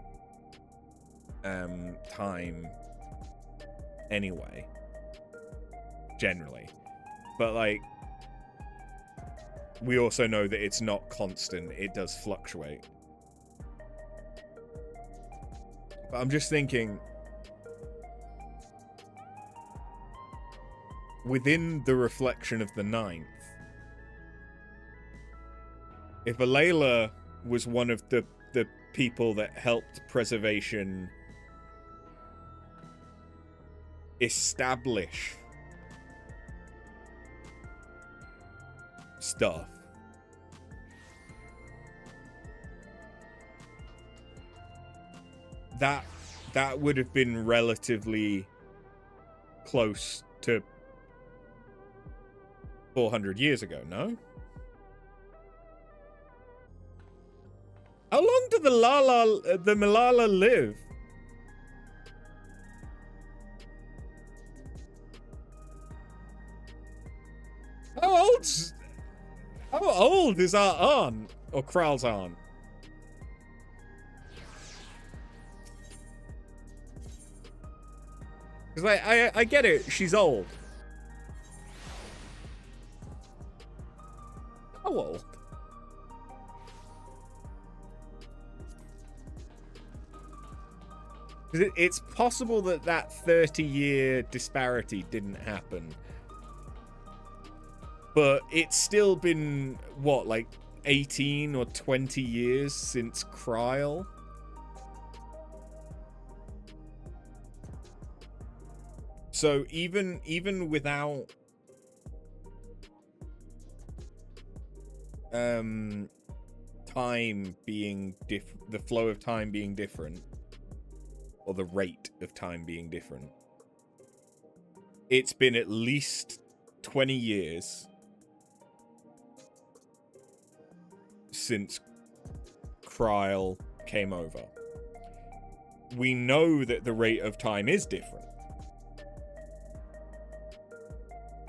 time anyway, generally. But like, we also know that it's not constant, it does fluctuate. But I'm just thinking, within the reflection of the ninth, if Alayla was one of the people that helped preservation establish stuff, that would have been relatively close to 400 years ago, no? How long did the Malala live? How old is our aunt? Or Kral's aunt? Because I get it, she's old. How old? Because it's possible that 30-year disparity didn't happen. But it's still been, what, like 18 or 20 years since Krile? So even without time being the flow of time being different, or the rate of time being different, it's been at least 20 years since Krile came over. We know that the rate of time is different.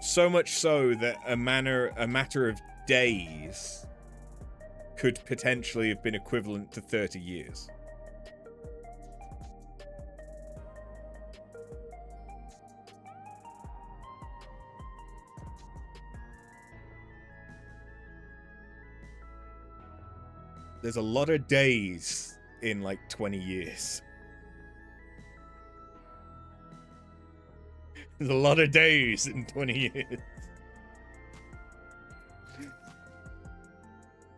So much so that a matter of days could potentially have been equivalent to 30 years. There's a lot of days in like 20 years. There's a lot of days in 20 years.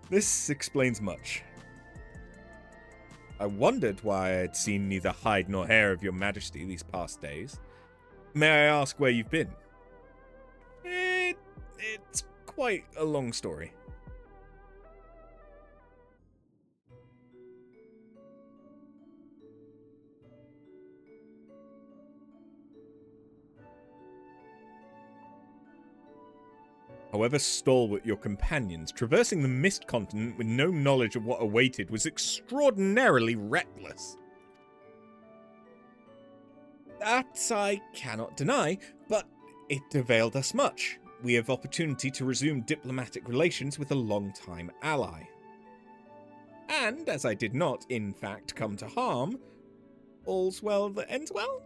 This explains much. I wondered why I had seen neither hide nor hair of your majesty these past days. May I ask where you've been? It's quite a long story. However stalwart your companions, traversing the Mist Continent with no knowledge of what awaited was extraordinarily reckless. That I cannot deny, but it availed us much. We have opportunity to resume diplomatic relations with a long-time ally. And, as I did not, in fact, come to harm, all's well that ends well?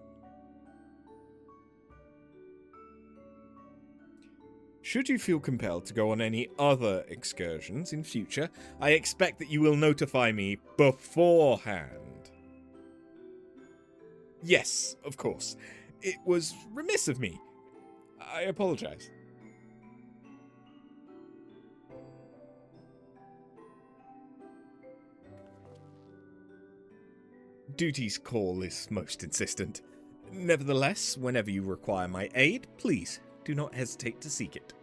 Should you feel compelled to go on any other excursions in future, I expect that you will notify me beforehand. Yes, of course. It was remiss of me. I apologize. Duty's call is most insistent. Nevertheless, whenever you require my aid, please do not hesitate to seek it.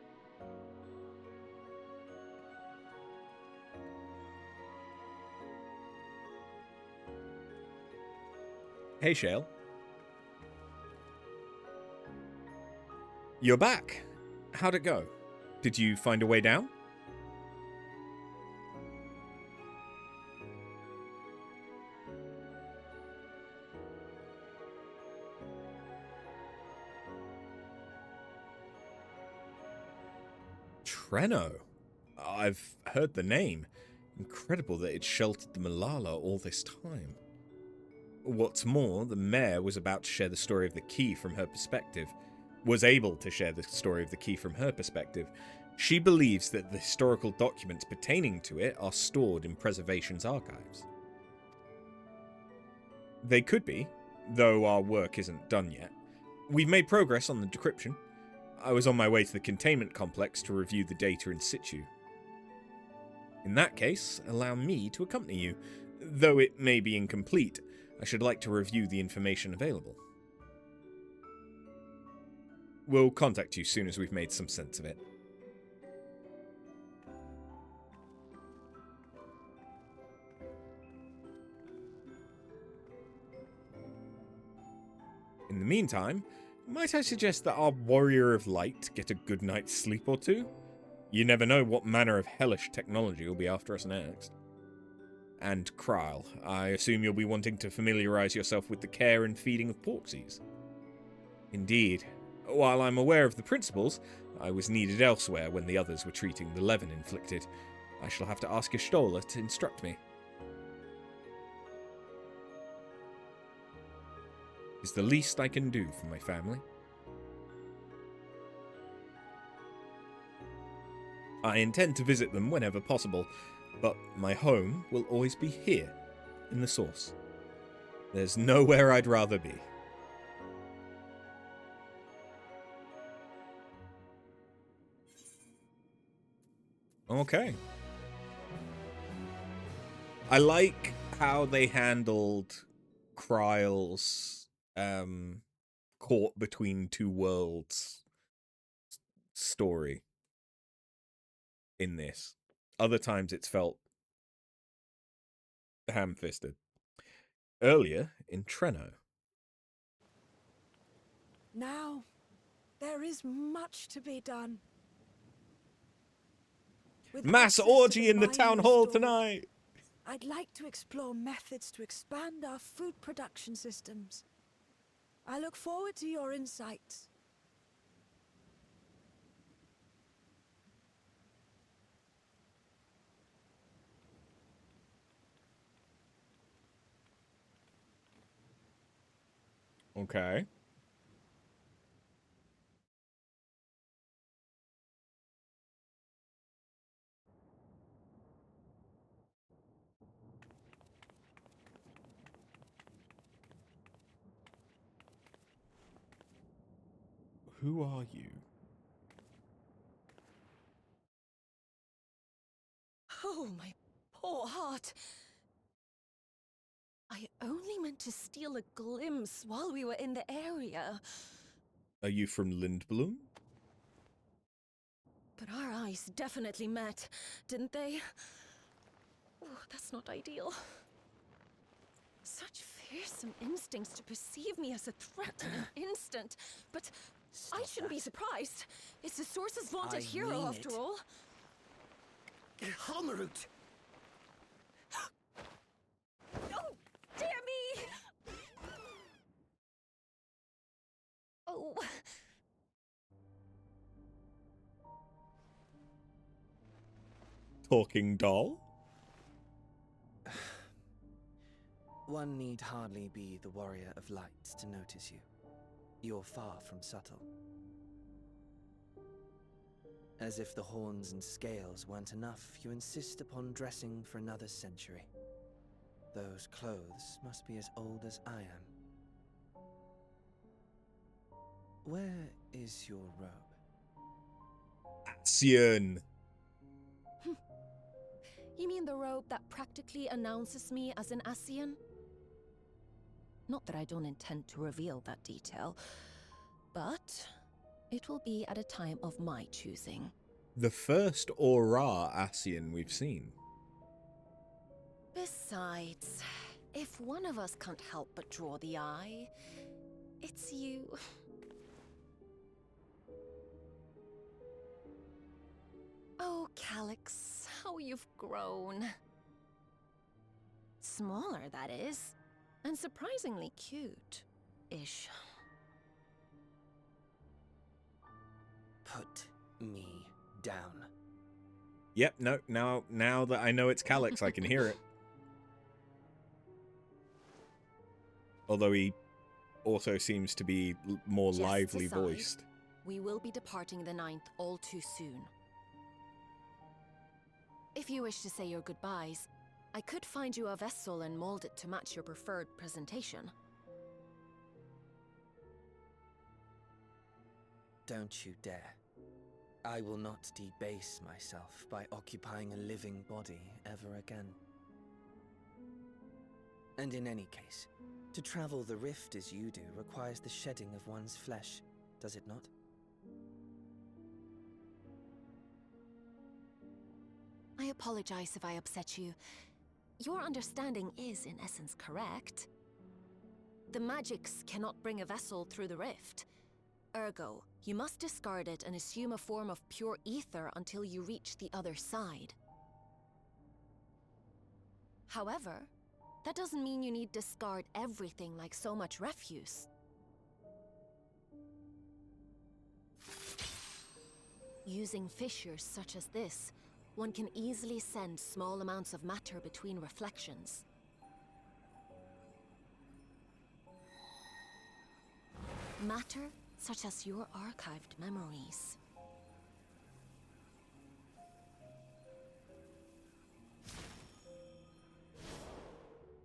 Hey, Shale. You're back. How'd it go? Did you find a way down? Treno. I've heard the name. Incredible that it sheltered the Malala all this time. What's more, the mayor was about to share the story of the key from her perspective. Was able to share the story of the key from her perspective. She believes that the historical documents pertaining to it are stored in Preservation's archives. They could be, though our work isn't done yet. We've made progress on the decryption. I was on my way to the containment complex to review the data in situ. In that case, allow me to accompany you. Though it may be incomplete, I should like to review the information available. We'll contact you soon as we've made some sense of it. In the meantime, might I suggest that our Warrior of Light get a good night's sleep or two? You never know what manner of hellish technology will be after us next. And Krile, I assume you'll be wanting to familiarize yourself with the care and feeding of Porksies. Indeed. While I'm aware of the principles, I was needed elsewhere when the others were treating the leaven inflicted. I shall have to ask Y'shtola to instruct me. Is the least I can do for my family. I intend to visit them whenever possible, but my home will always be here, in the Source. There's nowhere I'd rather be. Okay. I like how they handled Kryle's caught between two worlds story in this. Other times it's felt ham-fisted. Earlier in Treno. Now, there is much to be done. With Mass access to orgy in the mine town hall restored, tonight! I'd like to explore methods to expand our food production systems. I look forward to your insights. Okay. Who are you? Oh, my poor heart. I only meant to steal a glimpse while we were in the area. Are you from Lindblom? But our eyes definitely met, didn't they? Oh, that's not ideal. Such fearsome instincts to perceive me as a threat in an instant. But I shouldn't be surprised. It's the Source's vaunted hero, after all. Halmerut! Oh, dear me! Oh. Talking doll? One need hardly be the warrior of light to notice you. You're far from subtle. As if the horns and scales weren't enough, you insist upon dressing for another century. Those clothes must be as old as I am. Where is your robe? Ascian! You mean the robe that practically announces me as an Ascian? Not that I don't intend to reveal that detail, but it will be at a time of my choosing. The first Aura Ascian we've seen. Besides, if one of us can't help but draw the eye, it's you. Oh, Calyx, how you've grown. Smaller, that is. And surprisingly cute-ish. Put me down. Yep, no, now that I know it's Calyx, I can hear it. Although he also seems to be more Jests lively aside, voiced. We will be departing the 9th all too soon. If you wish to say your goodbyes, I could find you a vessel and mold it to match your preferred presentation. Don't you dare. I will not debase myself by occupying a living body ever again. And in any case, to travel the rift as you do requires the shedding of one's flesh, does it not? I apologize if I upset you. Your understanding is, in essence, correct. The magics cannot bring a vessel through the rift. Ergo, you must discard it and assume a form of pure ether until you reach the other side. However, that doesn't mean you need discard everything like so much refuse. Using fissures such as this, one can easily send small amounts of matter between reflections. Matter such as your archived memories.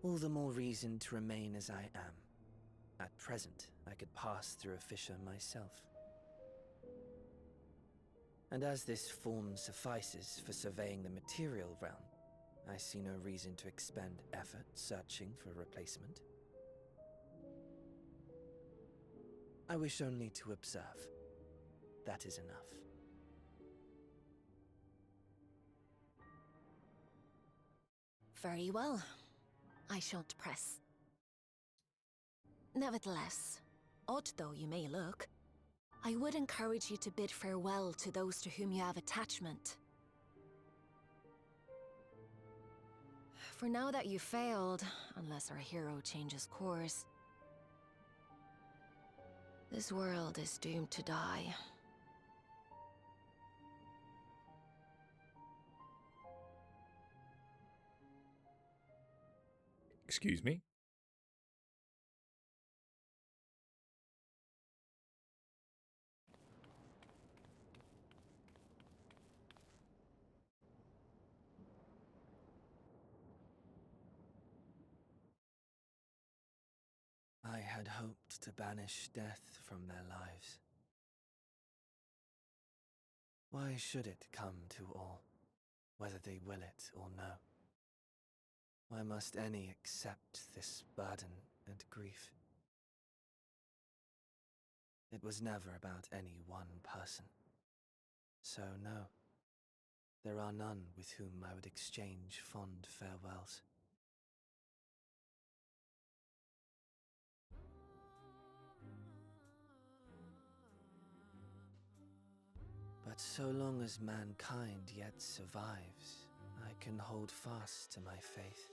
All the more reason to remain as I am. At present, I could pass through a fissure myself. And as this form suffices for surveying the material realm, I see no reason to expend effort searching for a replacement. I wish only to observe. That is enough. Very well. I shan't press. Nevertheless, odd though you may look, I would encourage you to bid farewell to those to whom you have attachment. For now that you failed, unless our hero changes course, this world is doomed to die. Excuse me? I had hoped to banish death from their lives. Why should it come to all, whether they will it or no? Why must any accept this burden and grief? It was never about any one person. So no, there are none with whom I would exchange fond farewells. But so long as mankind yet survives, I can hold fast to my faith.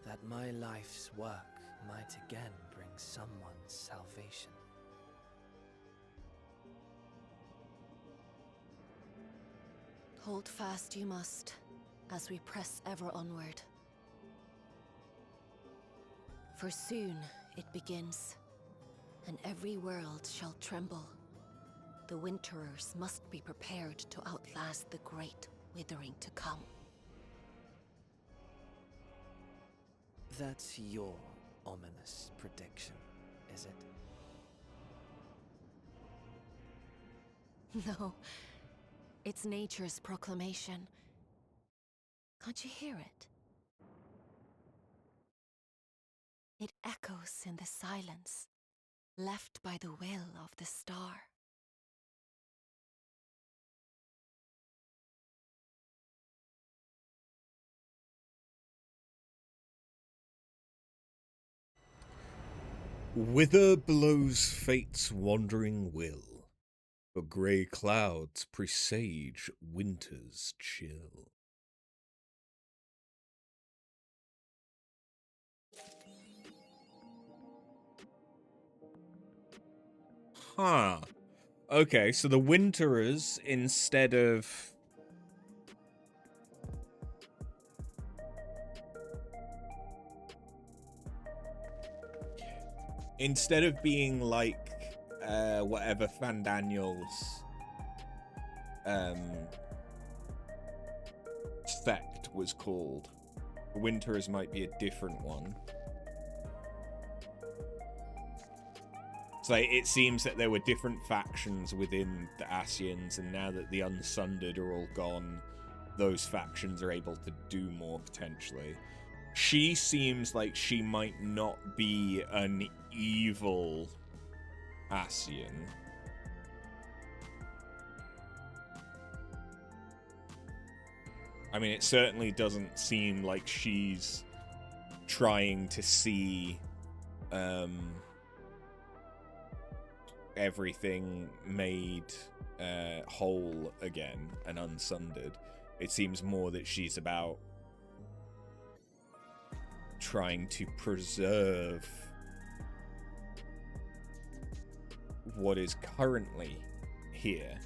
That my life's work might again bring someone's salvation. Hold fast you must, as we press ever onward. For soon it begins, and every world shall tremble. The Winterers must be prepared to outlast the great withering to come. That's your ominous prediction, is it? No, it's nature's proclamation. Can't you hear it? It echoes in the silence, left by the will of the star. Whither blows fate's wandering will? For grey clouds presage winter's chill. Huh. Okay, so the Winterers, instead of being like whatever Fandaniel's sect was called, the Winterers might be a different one. So it seems that there were different factions within the Ascians, and now that the Unsundered are all gone, those factions are able to do more, potentially. She seems like she might not be an evil Ascian. I mean, it certainly doesn't seem like she's trying to see everything made whole again and unsundered. It seems more that she's about trying to preserve what is currently here.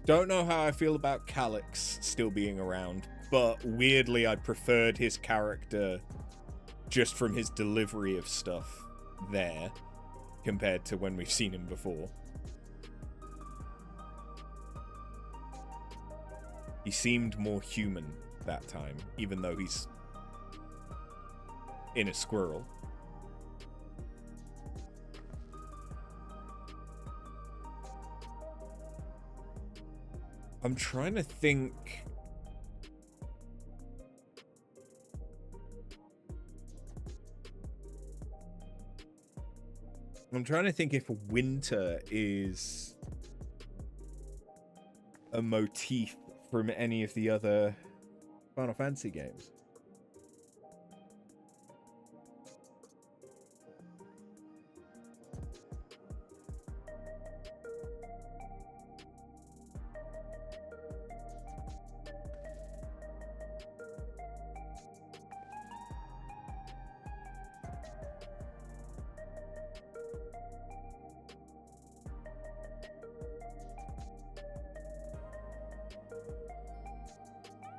Don't know how I feel about Calyx still being around, but weirdly I preferred his character just from his delivery of stuff there compared to when we've seen him before. He seemed more human that time, even though he's in a squirrel. I'm trying to think. I'm trying to think if winter is a motif from any of the other Final Fantasy games.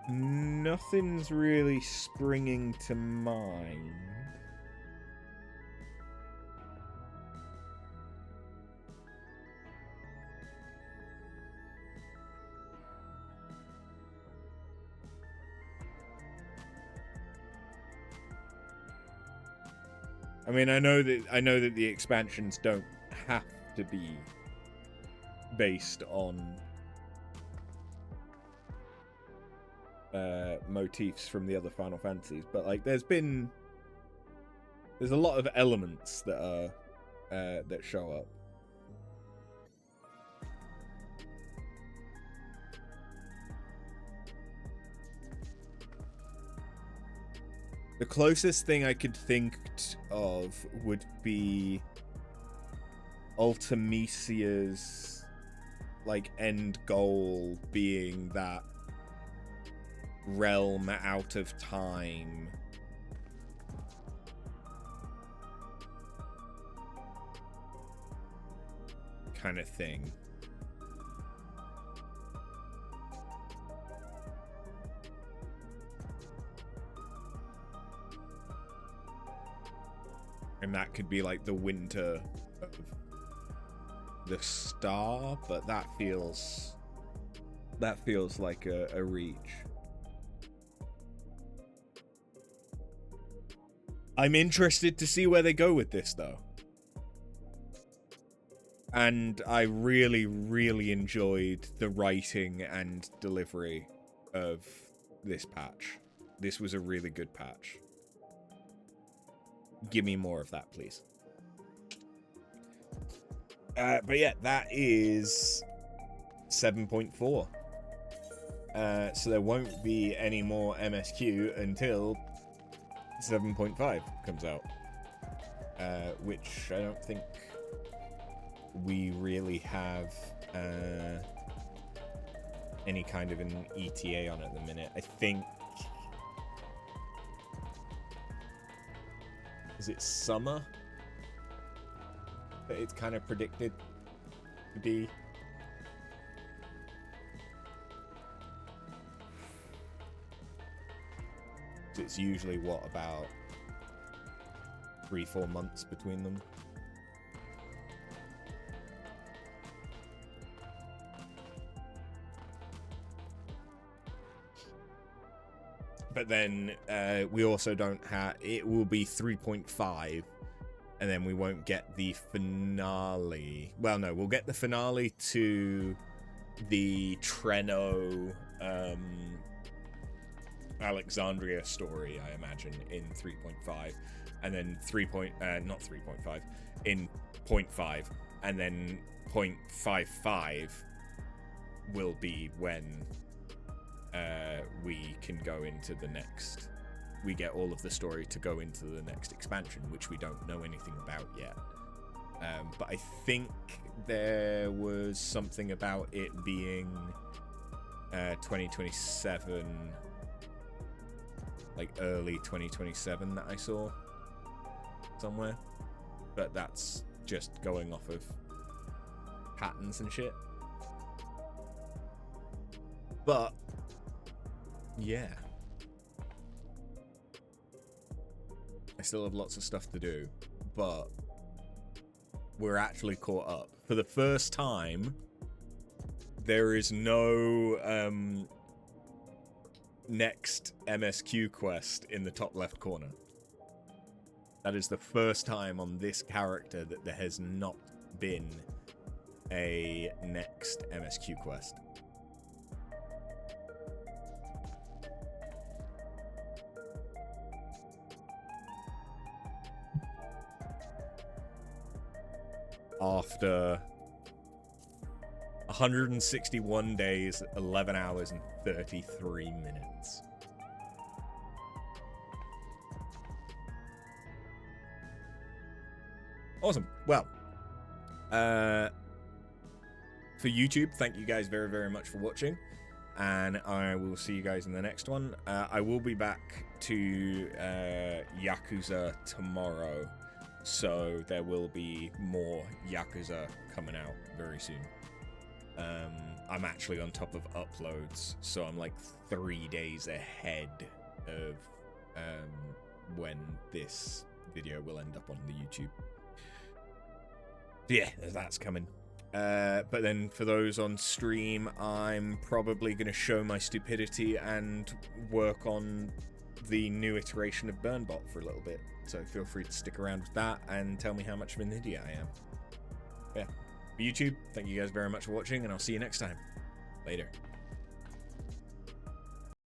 Nothing's really springing to mind. I mean, I know that the expansions don't have to be based on motifs from the other Final Fantasies, but like there's a lot of elements that are that show up. The closest thing I could think of would be Ultimecia's like end goal being that realm out of time kind of thing. And that could be like the winter of the star, but that feels like a reach. I'm interested to see where they go with this though. And I really, really enjoyed the writing and delivery of this patch. This was a really good patch. Give me more of that, please. But yeah, that is 7.4. So there won't be any more MSQ until 7.5 comes out. Which I don't think we really have any kind of an ETA on at the minute. I think... Is it summer that it's kind of predicted to be? So it's usually, what, about 3-4 months between them? But then we also don't have... It will be 3.5, and then we won't get the finale. Well, no, we'll get the finale to the Treno Alexandria story, I imagine, in 3.5. And then not 3.5, in 0.5. And then 0.55 will be when... we can go into the next... We get all of the story to go into the next expansion, which we don't know anything about yet. But I think there was something about it being 2027, like early 2027 that I saw somewhere. But that's just going off of patterns and shit. But yeah. I still have lots of stuff to do, but we're actually caught up. For the first time, there is no next MSQ quest in the top left corner. That is the first time on this character that there has not been a next MSQ quest. After 161 days, 11 hours, and 33 minutes. Awesome. Well, for YouTube, thank you guys very, very much for watching. And I will see you guys in the next one. I will be back to Yakuza tomorrow. So there will be more Yakuza coming out very soon. I'm actually on top of uploads, so I'm like 3 days ahead of when this video will end up on the YouTube. Yeah, that's coming. But then for those on stream, I'm probably going to show my stupidity and work on the new iteration of Burnbot for a little bit. So feel free to stick around with that and tell me how much of an idiot I am. Yeah. For YouTube, thank you guys very much for watching, and I'll see you next time. Later.